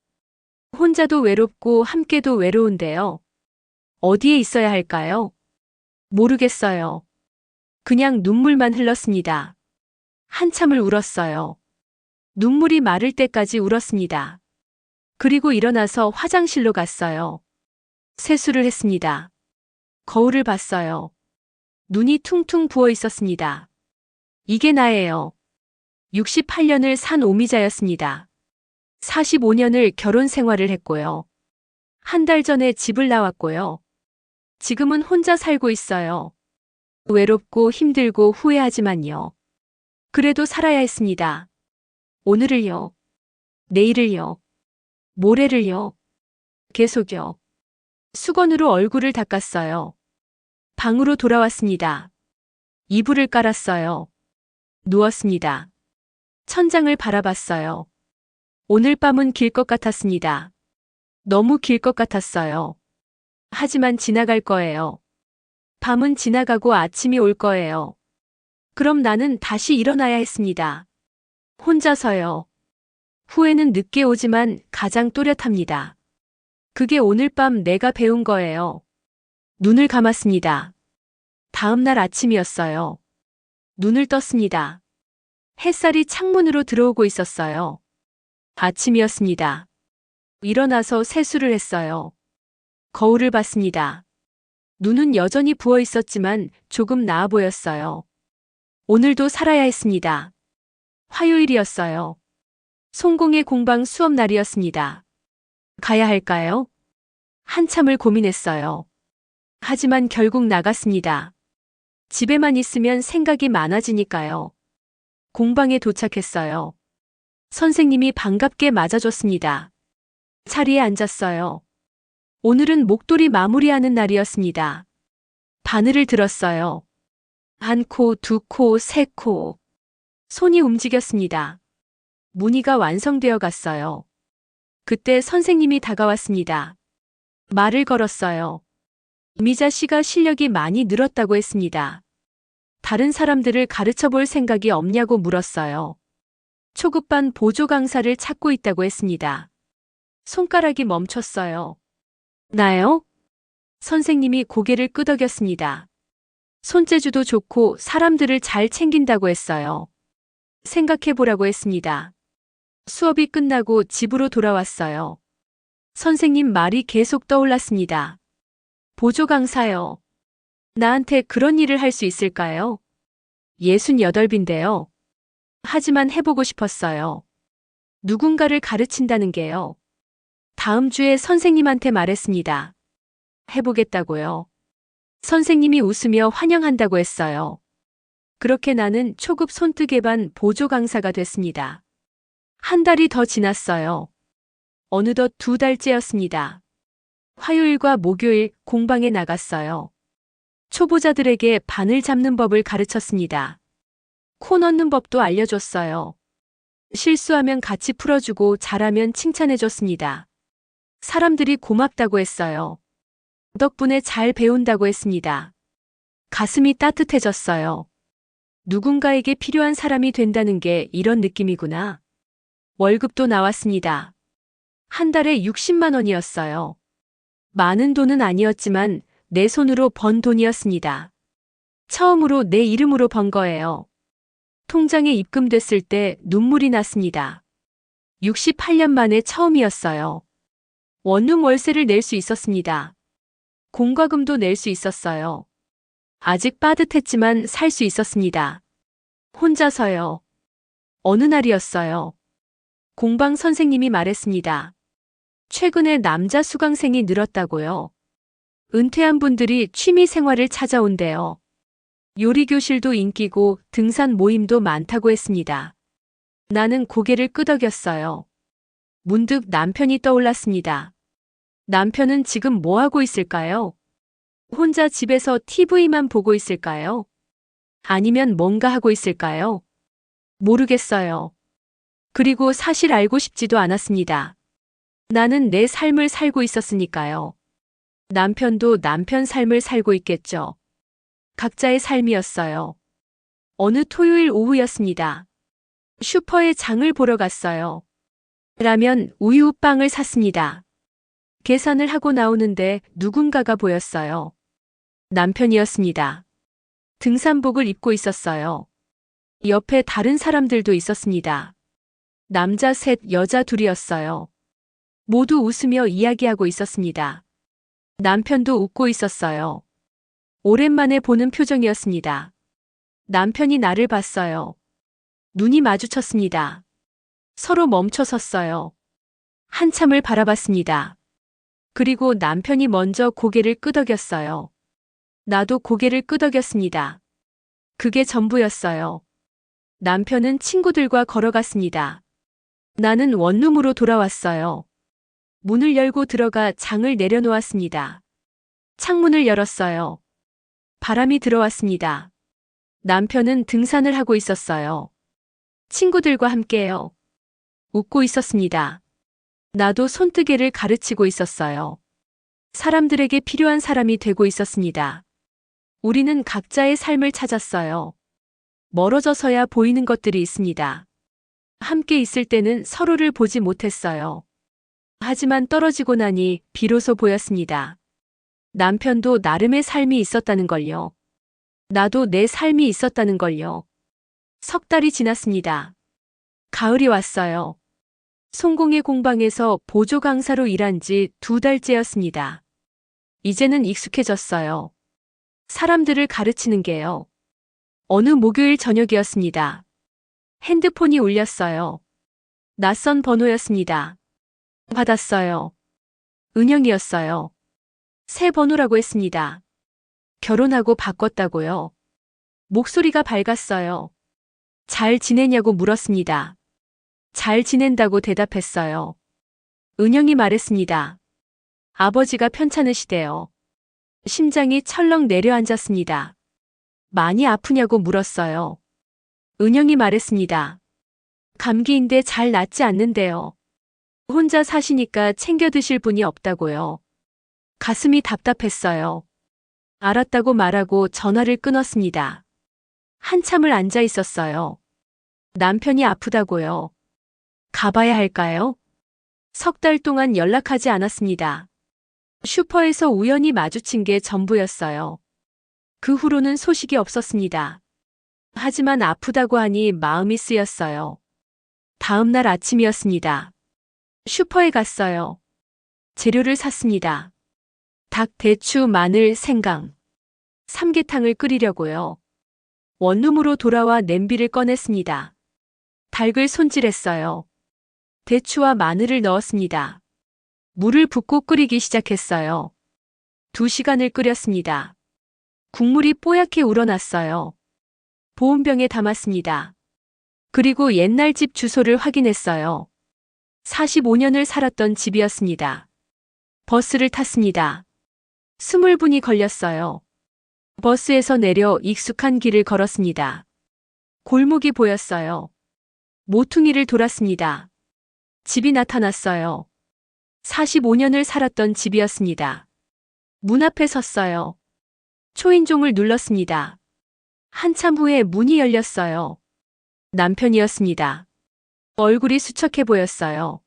혼자도 외롭고 함께도 외로운데요. 어디에 있어야 할까요? 모르겠어요. 그냥 눈물만 흘렀습니다. 한참을 울었어요. 눈물이 마를 때까지 울었습니다. 그리고 일어나서 화장실로 갔어요. 세수를 했습니다. 거울을 봤어요. 눈이 퉁퉁 부어 있었습니다. 이게 나예요. 68년을 산 오미자였습니다. 45년을 결혼 생활을 했고요. 한 달 전에 집을 나왔고요. 지금은 혼자 살고 있어요. 외롭고 힘들고 후회하지만요. 그래도 살아야 했습니다. 오늘을요. 내일을요. 모레를요. 계속요. 수건으로 얼굴을 닦았어요. 방으로 돌아왔습니다. 이불을 깔았어요. 누웠습니다. 천장을 바라봤어요. 오늘 밤은 길 것 같았습니다. 너무 길 것 같았어요. 하지만 지나갈 거예요. 밤은 지나가고 아침이 올 거예요. 그럼 나는 다시 일어나야 했습니다. 혼자서요. 후회는 늦게 오지만 가장 또렷합니다. 그게 오늘 밤 내가 배운 거예요. 눈을 감았습니다. 다음 날 아침이었어요. 눈을 떴습니다. 햇살이 창문으로 들어오고 있었어요. 아침이었습니다. 일어나서 세수를 했어요. 거울을 봤습니다. 눈은 여전히 부어 있었지만 조금 나아 보였어요. 오늘도 살아야 했습니다. 화요일이었어요. 송공의 공방 수업 날이었습니다. 가야 할까요? 한참을 고민했어요. 하지만 결국 나갔습니다. 집에만 있으면 생각이 많아지니까요. 공방에 도착했어요. 선생님이 반갑게 맞아줬습니다. 자리에 앉았어요. 오늘은 목도리 마무리하는 날이었습니다. 바늘을 들었어요. 한 코, 두 코, 세 코. 손이 움직였습니다. 무늬가 완성되어 갔어요. 그때 선생님이 다가왔습니다. 말을 걸었어요. 미자 씨가 실력이 많이 늘었다고 했습니다. 다른 사람들을 가르쳐 볼 생각이 없냐고 물었어요. 초급반 보조 강사를 찾고 있다고 했습니다. 손가락이 멈췄어요. 나요? 선생님이 고개를 끄덕였습니다. 손재주도 좋고 사람들을 잘 챙긴다고 했어요. 생각해 보라고 했습니다. 수업이 끝나고 집으로 돌아왔어요. 선생님 말이 계속 떠올랐습니다. 보조 강사요. 나한테 그런 일을 할 수 있을까요? 68인데요. 하지만 해보고 싶었어요. 누군가를 가르친다는 게요. 다음 주에 선생님한테 말했습니다. 해보겠다고요. 선생님이 웃으며 환영한다고 했어요. 그렇게 나는 초급 손뜨개반 보조 강사가 됐습니다. 한 달이 더 지났어요. 어느덧 2달째였습니다. 화요일과 목요일 공방에 나갔어요. 초보자들에게 바늘 잡는 법을 가르쳤습니다. 코 넣는 법도 알려줬어요. 실수하면 같이 풀어주고 잘하면 칭찬해줬습니다. 사람들이 고맙다고 했어요. 덕분에 잘 배운다고 했습니다. 가슴이 따뜻해졌어요. 누군가에게 필요한 사람이 된다는 게 이런 느낌이구나. 월급도 나왔습니다. 한 달에 60만 원이었어요. 많은 돈은 아니었지만 내 손으로 번 돈이었습니다. 처음으로 내 이름으로 번 거예요. 통장에 입금됐을 때 눈물이 났습니다. 68년 만에 처음이었어요. 원룸 월세를 낼 수 있었습니다. 공과금도 낼 수 있었어요. 아직 빠듯했지만 살 수 있었습니다. 혼자서요. 어느 날이었어요. 공방 선생님이 말했습니다. 최근에 남자 수강생이 늘었다고요. 은퇴한 분들이 취미 생활을 찾아온대요. 요리교실도 인기고 등산 모임도 많다고 했습니다. 나는 고개를 끄덕였어요. 문득 남편이 떠올랐습니다. 남편은 지금 뭐 하고 있을까요? 혼자 집에서 TV만 보고 있을까요? 아니면 뭔가 하고 있을까요? 모르겠어요. 그리고 사실 알고 싶지도 않았습니다. 나는 내 삶을 살고 있었으니까요. 남편도 남편 삶을 살고 있겠죠. 각자의 삶이었어요. 어느 토요일 오후였습니다. 슈퍼에 장을 보러 갔어요. 라면, 우유, 빵을 샀습니다. 계산을 하고 나오는데 누군가가 보였어요. 남편이었습니다. 등산복을 입고 있었어요. 옆에 다른 사람들도 있었습니다. 남자 셋, 여자 둘이었어요. 모두 웃으며 이야기하고 있었습니다. 남편도 웃고 있었어요. 오랜만에 보는 표정이었습니다. 남편이 나를 봤어요. 눈이 마주쳤습니다. 서로 멈춰 섰어요. 한참을 바라봤습니다. 그리고 남편이 먼저 고개를 끄덕였어요. 나도 고개를 끄덕였습니다. 그게 전부였어요. 남편은 친구들과 걸어갔습니다. 나는 원룸으로 돌아왔어요. 문을 열고 들어가 장을 내려놓았습니다. 창문을 열었어요. 바람이 들어왔습니다. 남편은 등산을 하고 있었어요. 친구들과 함께요. 웃고 있었습니다. 나도 손뜨개를 가르치고 있었어요. 사람들에게 필요한 사람이 되고 있었습니다. 우리는 각자의 삶을 찾았어요. 멀어져서야 보이는 것들이 있습니다. 함께 있을 때는 서로를 보지 못했어요. 하지만 떨어지고 나니 비로소 보였습니다. 남편도 나름의 삶이 있었다는 걸요. 나도 내 삶이 있었다는 걸요. 석 달이 지났습니다. 가을이 왔어요. 송공의 공방에서 보조 강사로 일한 지 2달째였습니다. 이제는 익숙해졌어요. 사람들을 가르치는 게요. 어느 목요일 저녁이었습니다. 핸드폰이 울렸어요. 낯선 번호였습니다. 받았어요. 은영이었어요. 새 번호라고 했습니다. 결혼하고 바꿨다고요. 목소리가 밝았어요. 잘 지내냐고 물었습니다. 잘 지낸다고 대답했어요. 은영이 말했습니다. 아버지가 편찮으시대요. 심장이 철렁 내려앉았습니다. 많이 아프냐고 물었어요. 은영이 말했습니다. 감기인데 잘 낫지 않는데요. 혼자 사시니까 챙겨 드실 분이 없다고요. 가슴이 답답했어요. 알았다고 말하고 전화를 끊었습니다. 한참을 앉아 있었어요. 남편이 아프다고요. 가봐야 할까요? 석 달 동안 연락하지 않았습니다. 슈퍼에서 우연히 마주친 게 전부였어요. 그 후로는 소식이 없었습니다. 하지만 아프다고 하니 마음이 쓰였어요. 다음 날 아침이었습니다. 슈퍼에 갔어요. 재료를 샀습니다. 닭, 대추, 마늘, 생강. 삼계탕을 끓이려고요. 원룸으로 돌아와 냄비를 꺼냈습니다. 닭을 손질했어요. 대추와 마늘을 넣었습니다. 물을 붓고 끓이기 시작했어요. 2시간을 끓였습니다. 국물이 뽀얗게 우러났어요. 보온병에 담았습니다. 그리고 옛날 집 주소를 확인했어요. 45년을 살았던 집이었습니다. 버스를 탔습니다. 20분이 걸렸어요. 버스에서 내려 익숙한 길을 걸었습니다. 골목이 보였어요. 모퉁이를 돌았습니다. 집이 나타났어요. 45년을 살았던 집이었습니다. 문 앞에 섰어요. 초인종을 눌렀습니다. 한참 후에 문이 열렸어요. 남편이었습니다. 얼굴이 수척해 보였어요.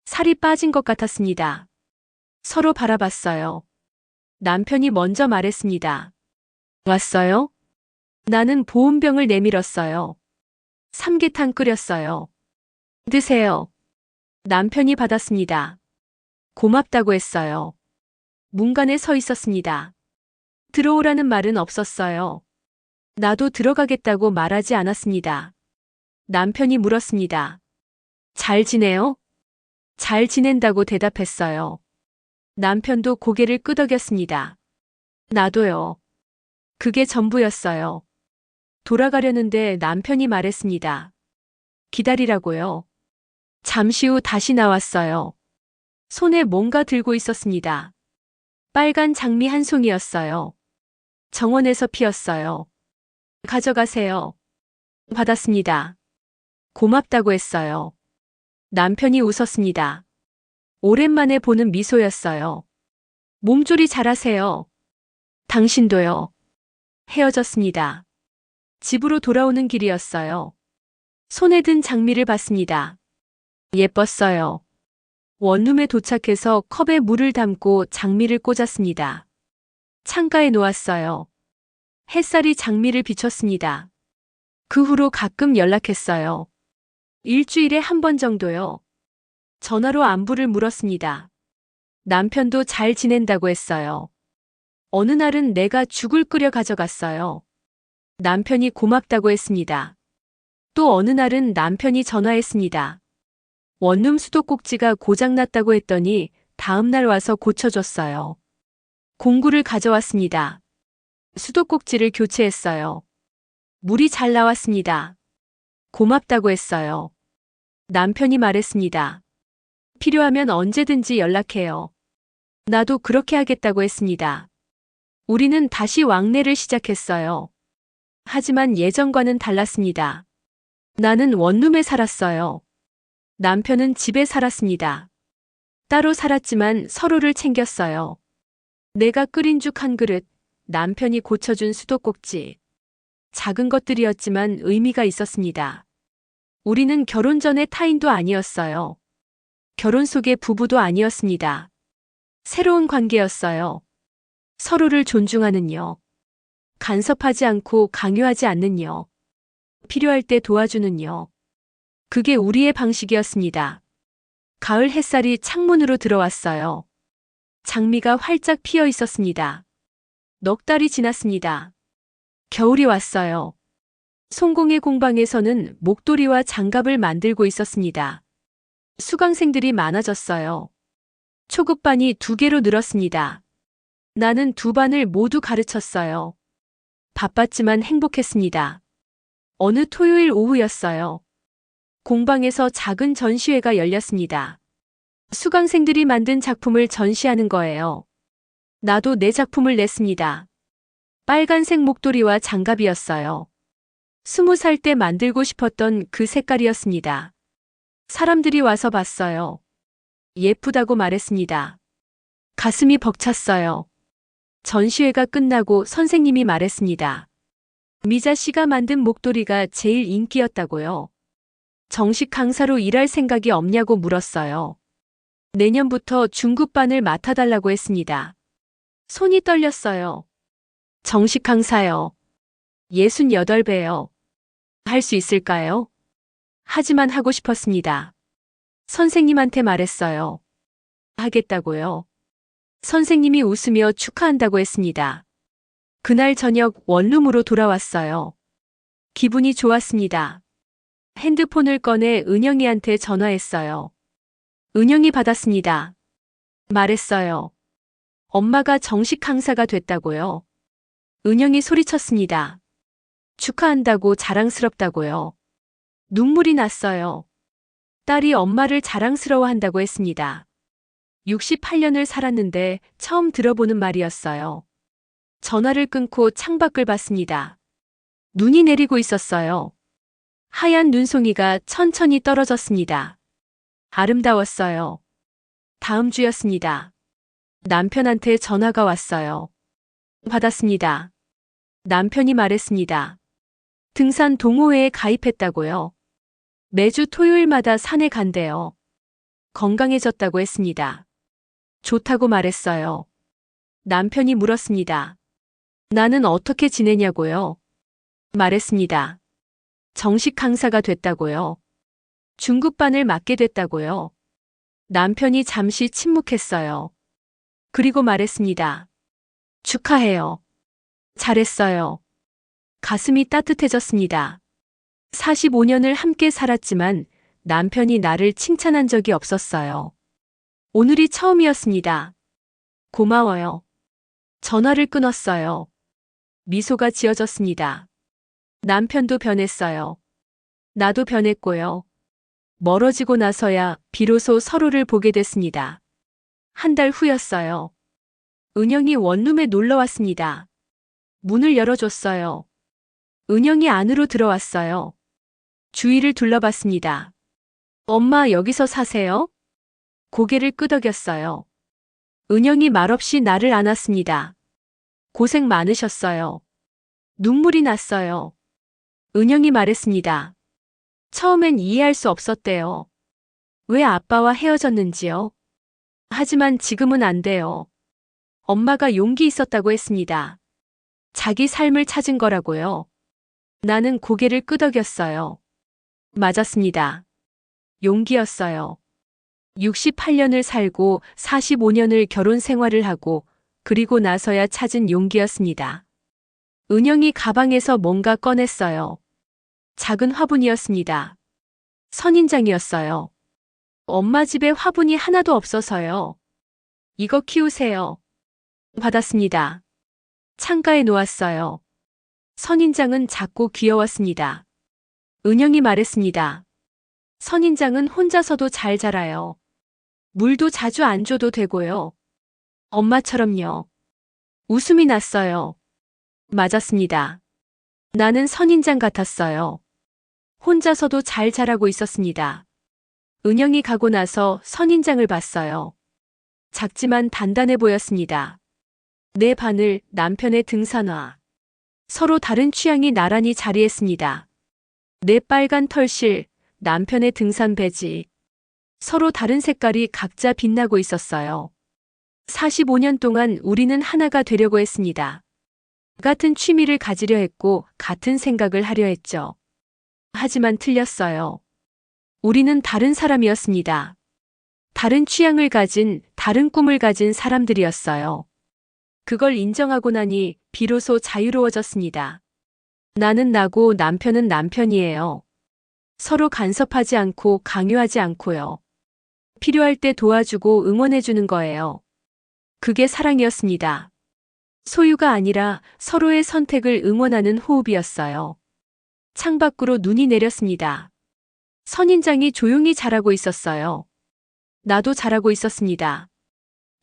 살이 빠진 것 같았습니다. 서로 바라봤어요. 남편이 먼저 말했습니다. 왔어요? 나는 보온병을 내밀었어요. 삼계탕 끓였어요. 드세요. 남편이 받았습니다. 고맙다고 했어요. 문간에 서 있었습니다. 들어오라는 말은 없었어요. 나도 들어가겠다고 말하지 않았습니다. 남편이 물었습니다. 잘 지내요? 잘 지낸다고 대답했어요. 남편도 고개를 끄덕였습니다. 나도요. 그게 전부였어요. 돌아가려는데 남편이 말했습니다. 기다리라고요. 잠시 후 다시 나왔어요. 손에 뭔가 들고 있었습니다. 빨간 장미 한 송이였어요. 정원에서 피었어요. 가져가세요. 받았습니다. 고맙다고 했어요. 남편이 웃었습니다. 오랜만에 보는 미소였어요. 몸조리 잘하세요. 당신도요. 헤어졌습니다. 집으로 돌아오는 길이었어요. 손에 든 장미를 봤습니다. 예뻤어요. 원룸에 도착해서 컵에 물을 담고 장미를 꽂았습니다. 창가에 놓았어요. 햇살이 장미를 비췄습니다. 그 후로 가끔 연락했어요. 일주일에 한 번 정도요. 전화로 안부를 물었습니다. 남편도 잘 지낸다고 했어요. 어느 날은 내가 죽을 끓여 가져갔어요. 남편이 고맙다고 했습니다. 또 어느 날은 남편이 전화했습니다. 원룸 수도꼭지가 고장났다고 했더니 다음 날 와서 고쳐줬어요. 공구를 가져왔습니다. 수도꼭지를 교체했어요. 물이 잘 나왔습니다. 고맙다고 했어요. 남편이 말했습니다. 필요하면 언제든지 연락해요. 나도 그렇게 하겠다고 했습니다. 우리는 다시 왕래를 시작했어요. 하지만 예전과는 달랐습니다. 나는 원룸에 살았어요. 남편은 집에 살았습니다. 따로 살았지만 서로를 챙겼어요. 내가 끓인 죽 한 그릇, 남편이 고쳐준 수도꼭지. 작은 것들이었지만 의미가 있었습니다. 우리는 결혼 전에 타인도 아니었어요. 결혼 속의 부부도 아니었습니다. 새로운 관계였어요. 서로를 존중하는요. 간섭하지 않고 강요하지 않는요. 필요할 때 도와주는요. 그게 우리의 방식이었습니다. 가을 햇살이 창문으로 들어왔어요. 장미가 활짝 피어 있었습니다. 넉 달이 지났습니다. 겨울이 왔어요. 송공의 공방에서는 목도리와 장갑을 만들고 있었습니다. 수강생들이 많아졌어요. 초급반이 2개로 늘었습니다. 나는 2반을 모두 가르쳤어요. 바빴지만 행복했습니다. 어느 토요일 오후였어요. 공방에서 작은 전시회가 열렸습니다. 수강생들이 만든 작품을 전시하는 거예요. 나도 내 작품을 냈습니다. 빨간색 목도리와 장갑이었어요. 20살 때 만들고 싶었던 그 색깔이었습니다. 사람들이 와서 봤어요. 예쁘다고 말했습니다. 가슴이 벅찼어요. 전시회가 끝나고 선생님이 말했습니다. 미자 씨가 만든 목도리가 제일 인기였다고요. 정식 강사로 일할 생각이 없냐고 물었어요. 내년부터 중급반을 맡아달라고 했습니다. 손이 떨렸어요. 정식 강사요. 68배요. 할 수 있을까요? 하지만 하고 싶었습니다. 선생님한테 말했어요. 하겠다고요. 선생님이 웃으며 축하한다고 했습니다. 그날 저녁 원룸으로 돌아왔어요. 기분이 좋았습니다. 핸드폰을 꺼내 은영이한테 전화했어요. 은영이 받았습니다. 말했어요. 엄마가 정식 강사가 됐다고요. 은영이 소리쳤습니다. 축하한다고 자랑스럽다고요. 눈물이 났어요. 딸이 엄마를 자랑스러워한다고 했습니다. 68년을 살았는데 처음 들어보는 말이었어요. 전화를 끊고 창밖을 봤습니다. 눈이 내리고 있었어요. 하얀 눈송이가 천천히 떨어졌습니다. 아름다웠어요. 다음 주였습니다. 남편한테 전화가 왔어요. 받았습니다. 남편이 말했습니다. 등산 동호회에 가입했다고요. 매주 토요일마다 산에 간대요. 건강해졌다고 했습니다. 좋다고 말했어요. 남편이 물었습니다. 나는 어떻게 지내냐고요? 말했습니다. 정식 강사가 됐다고요. 중급반을 맡게 됐다고요. 남편이 잠시 침묵했어요. 그리고 말했습니다. 축하해요. 잘했어요. 가슴이 따뜻해졌습니다. 45년을 함께 살았지만 남편이 나를 칭찬한 적이 없었어요. 오늘이 처음이었습니다. 고마워요. 전화를 끊었어요. 미소가 지어졌습니다. 남편도 변했어요. 나도 변했고요. 멀어지고 나서야 비로소 서로를 보게 됐습니다. 1달 후였어요. 은영이 원룸에 놀러 왔습니다. 문을 열어줬어요. 은영이 안으로 들어왔어요. 주위를 둘러봤습니다. 엄마 여기서 사세요? 고개를 끄덕였어요. 은영이 말없이 나를 안았습니다. 고생 많으셨어요. 눈물이 났어요. 은영이 말했습니다. 처음엔 이해할 수 없었대요. 왜 아빠와 헤어졌는지요? 하지만 지금은 안 돼요. 엄마가 용기 있었다고 했습니다. 자기 삶을 찾은 거라고요. 나는 고개를 끄덕였어요. 맞았습니다. 용기였어요. 68년을 살고 45년을 결혼 생활을 하고 그리고 나서야 찾은 용기였습니다. 은영이 가방에서 뭔가 꺼냈어요. 작은 화분이었습니다. 선인장이었어요. 엄마 집에 화분이 하나도 없어서요. 이거 키우세요. 받았습니다. 창가에 놓았어요. 선인장은 작고 귀여웠습니다. 은영이 말했습니다. 선인장은 혼자서도 잘 자라요. 물도 자주 안 줘도 되고요. 엄마처럼요. 웃음이 났어요. 맞았습니다. 나는 선인장 같았어요. 혼자서도 잘 자라고 있었습니다. 은영이 가고 나서 선인장을 봤어요. 작지만 단단해 보였습니다. 내 바늘, 남편의 등산화. 서로 다른 취향이 나란히 자리했습니다. 내 빨간 털실, 남편의 등산 배지. 서로 다른 색깔이 각자 빛나고 있었어요. 45년 동안 우리는 하나가 되려고 했습니다. 같은 취미를 가지려 했고 같은 생각을 하려 했죠. 하지만 틀렸어요. 우리는 다른 사람이었습니다. 다른 취향을 가진, 다른 꿈을 가진 사람들이었어요. 그걸 인정하고 나니 비로소 자유로워졌습니다. 나는 나고 남편은 남편이에요. 서로 간섭하지 않고 강요하지 않고요. 필요할 때 도와주고 응원해주는 거예요. 그게 사랑이었습니다. 소유가 아니라 서로의 선택을 응원하는 호흡이었어요. 창밖으로 눈이 내렸습니다. 선인장이 조용히 자라고 있었어요. 나도 자라고 있었습니다.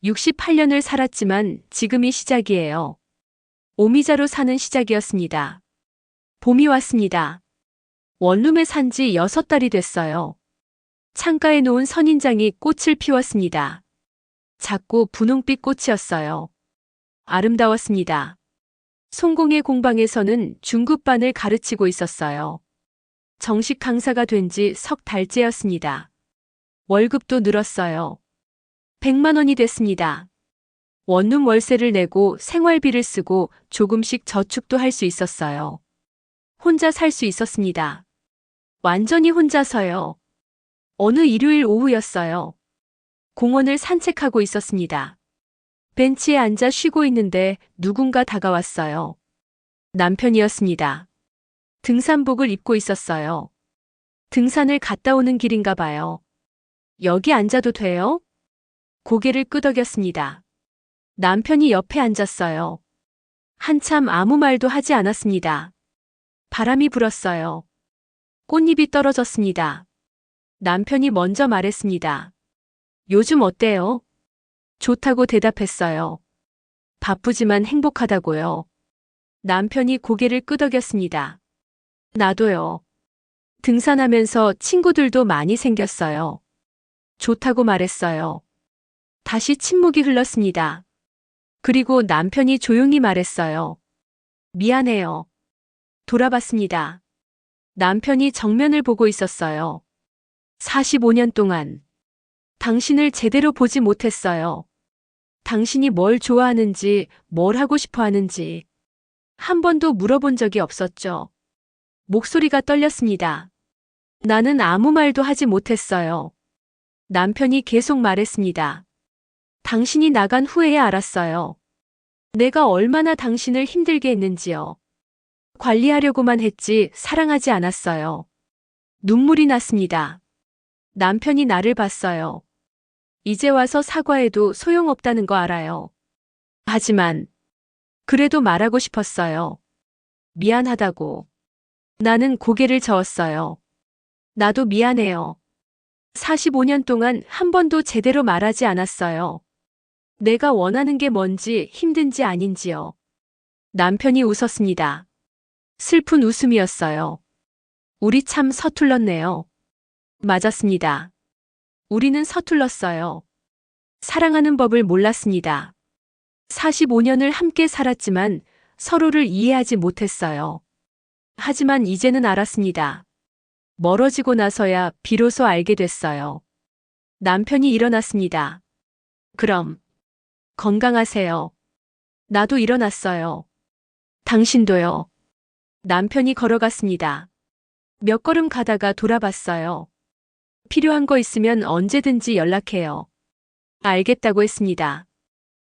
68년을 살았지만 지금이 시작이에요. 오미자로 사는 시작이었습니다. 봄이 왔습니다. 원룸에 산 지 6달이 됐어요. 창가에 놓은 선인장이 꽃을 피웠습니다. 작고 분홍빛 꽃이었어요. 아름다웠습니다. 송공의 공방에서는 중급반을 가르치고 있었어요. 정식 강사가 된 지 석 달째였습니다. 월급도 늘었어요. 100만 원이 됐습니다. 원룸 월세를 내고 생활비를 쓰고 조금씩 저축도 할 수 있었어요. 혼자 살 수 있었습니다. 완전히 혼자서요. 어느 일요일 오후였어요. 공원을 산책하고 있었습니다. 벤치에 앉아 쉬고 있는데 누군가 다가왔어요. 남편이었습니다. 등산복을 입고 있었어요. 등산을 갔다 오는 길인가 봐요. 여기 앉아도 돼요? 고개를 끄덕였습니다. 남편이 옆에 앉았어요. 한참 아무 말도 하지 않았습니다. 바람이 불었어요. 꽃잎이 떨어졌습니다. 남편이 먼저 말했습니다. 요즘 어때요? 좋다고 대답했어요. 바쁘지만 행복하다고요. 남편이 고개를 끄덕였습니다. 나도요. 등산하면서 친구들도 많이 생겼어요. 좋다고 말했어요. 다시 침묵이 흘렀습니다. 그리고 남편이 조용히 말했어요. 미안해요. 돌아봤습니다. 남편이 정면을 보고 있었어요. 45년 동안 당신을 제대로 보지 못했어요. 당신이 뭘 좋아하는지, 뭘 하고 싶어 하는지 한 번도 물어본 적이 없었죠. 목소리가 떨렸습니다. 나는 아무 말도 하지 못했어요. 남편이 계속 말했습니다. 당신이 나간 후에야 알았어요. 내가 얼마나 당신을 힘들게 했는지요. 관리하려고만 했지 사랑하지 않았어요. 눈물이 났습니다. 남편이 나를 봤어요. 이제 와서 사과해도 소용없다는 거 알아요. 하지만 그래도 말하고 싶었어요. 미안하다고. 나는 고개를 저었어요. 나도 미안해요. 45년 동안 한 번도 제대로 말하지 않았어요. 내가 원하는 게 뭔지 힘든지 아닌지요. 남편이 웃었습니다. 슬픈 웃음이었어요. 우리 참 서툴렀네요. 맞았습니다. 우리는 서툴렀어요. 사랑하는 법을 몰랐습니다. 45년을 함께 살았지만 서로를 이해하지 못했어요. 하지만 이제는 알았습니다. 멀어지고 나서야 비로소 알게 됐어요. 남편이 일어났습니다. 그럼 건강하세요. 나도 일어났어요. 당신도요. 남편이 걸어갔습니다. 몇 걸음 가다가 돌아봤어요. 필요한 거 있으면 언제든지 연락해요. 알겠다고 했습니다.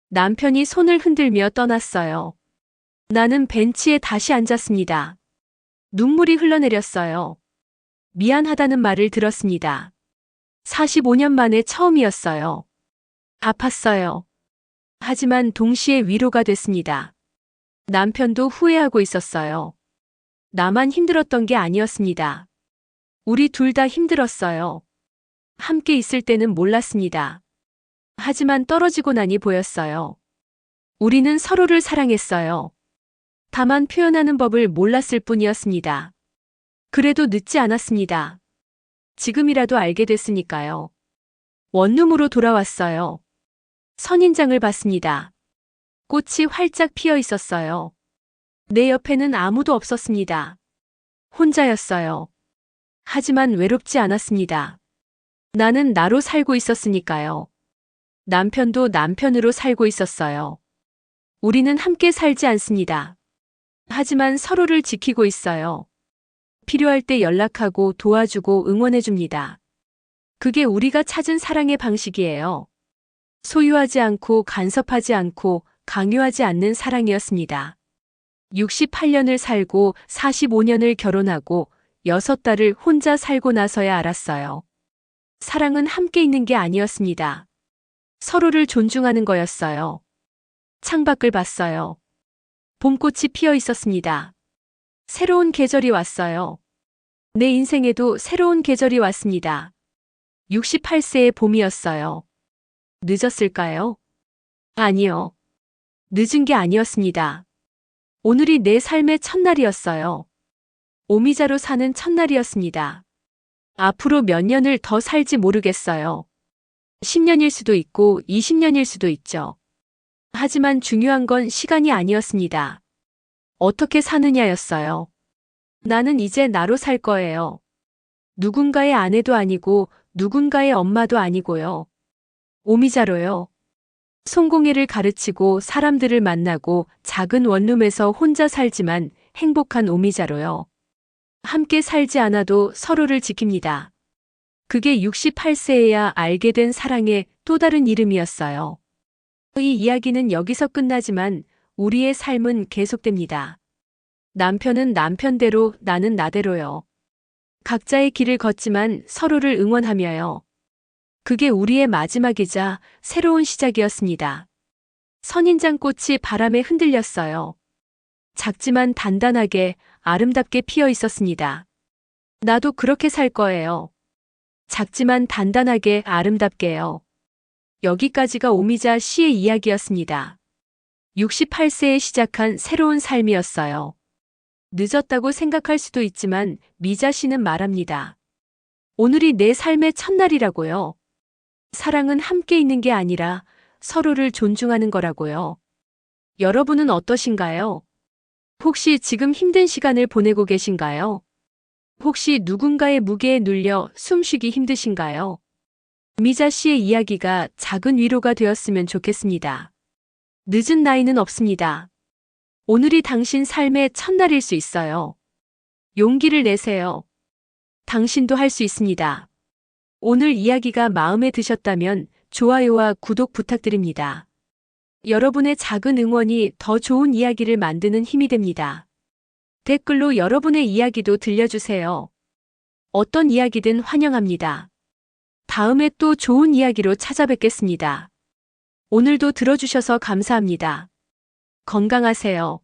남편이 손을 흔들며 떠났어요. 나는 벤치에 다시 앉았습니다. 눈물이 흘러내렸어요. 미안하다는 말을 들었습니다. 45년 만에 처음이었어요. 아팠어요. 하지만 동시에 위로가 됐습니다. 남편도 후회하고 있었어요. 나만 힘들었던 게 아니었습니다. 우리 둘 다 힘들었어요. 함께 있을 때는 몰랐습니다. 하지만 떨어지고 나니 보였어요. 우리는 서로를 사랑했어요. 다만 표현하는 법을 몰랐을 뿐이었습니다. 그래도 늦지 않았습니다. 지금이라도 알게 됐으니까요. 원룸으로 돌아왔어요. 선인장을 봤습니다. 꽃이 활짝 피어 있었어요. 내 옆에는 아무도 없었습니다. 혼자였어요. 하지만 외롭지 않았습니다. 나는 나로 살고 있었으니까요. 남편도 남편으로 살고 있었어요. 우리는 함께 살지 않습니다. 하지만 서로를 지키고 있어요. 필요할 때 연락하고 도와주고 응원해줍니다. 그게 우리가 찾은 사랑의 방식이에요. 소유하지 않고 간섭하지 않고 강요하지 않는 사랑이었습니다. 68년을 살고 45년을 결혼하고 6달을 혼자 살고 나서야 알았어요. 사랑은 함께 있는 게 아니었습니다. 서로를 존중하는 거였어요. 창밖을 봤어요. 봄꽃이 피어 있었습니다. 새로운 계절이 왔어요. 내 인생에도 새로운 계절이 왔습니다. 68세의 봄이었어요. 늦었을까요? 아니요. 늦은 게 아니었습니다. 오늘이 내 삶의 첫날이었어요. 오미자로 사는 첫날이었습니다. 앞으로 몇 년을 더 살지 모르겠어요. 10년일 수도 있고 20년일 수도 있죠. 하지만 중요한 건 시간이 아니었습니다. 어떻게 사느냐였어요. 나는 이제 나로 살 거예요. 누군가의 아내도 아니고 누군가의 엄마도 아니고요. 오미자로요. 송공예를 가르치고 사람들을 만나고 작은 원룸에서 혼자 살지만 행복한 오미자로요. 함께 살지 않아도 서로를 지킵니다. 그게 68세에야 알게 된 사랑의 또 다른 이름이었어요. 이 이야기는 여기서 끝나지만 우리의 삶은 계속됩니다. 남편은 남편대로, 나는 나대로요. 각자의 길을 걷지만 서로를 응원하며요. 그게 우리의 마지막이자 새로운 시작이었습니다. 선인장꽃이 바람에 흔들렸어요. 작지만 단단하게 아름답게 피어 있었습니다. 나도 그렇게 살 거예요. 작지만 단단하게 아름답게요. 여기까지가 오미자 씨의 이야기였습니다. 68세에 시작한 새로운 삶이었어요. 늦었다고 생각할 수도 있지만 미자 씨는 말합니다. 오늘이 내 삶의 첫날이라고요. 사랑은 함께 있는 게 아니라 서로를 존중하는 거라고요. 여러분은 어떠신가요? 혹시 지금 힘든 시간을 보내고 계신가요? 혹시 누군가의 무게에 눌려 숨쉬기 힘드신가요? 미자 씨의 이야기가 작은 위로가 되었으면 좋겠습니다. 늦은 나이는 없습니다. 오늘이 당신 삶의 첫날일 수 있어요. 용기를 내세요. 당신도 할 수 있습니다. 오늘 이야기가 마음에 드셨다면 좋아요와 구독 부탁드립니다. 여러분의 작은 응원이 더 좋은 이야기를 만드는 힘이 됩니다. 댓글로 여러분의 이야기도 들려주세요. 어떤 이야기든 환영합니다. 다음에 또 좋은 이야기로 찾아뵙겠습니다. 오늘도 들어주셔서 감사합니다. 건강하세요.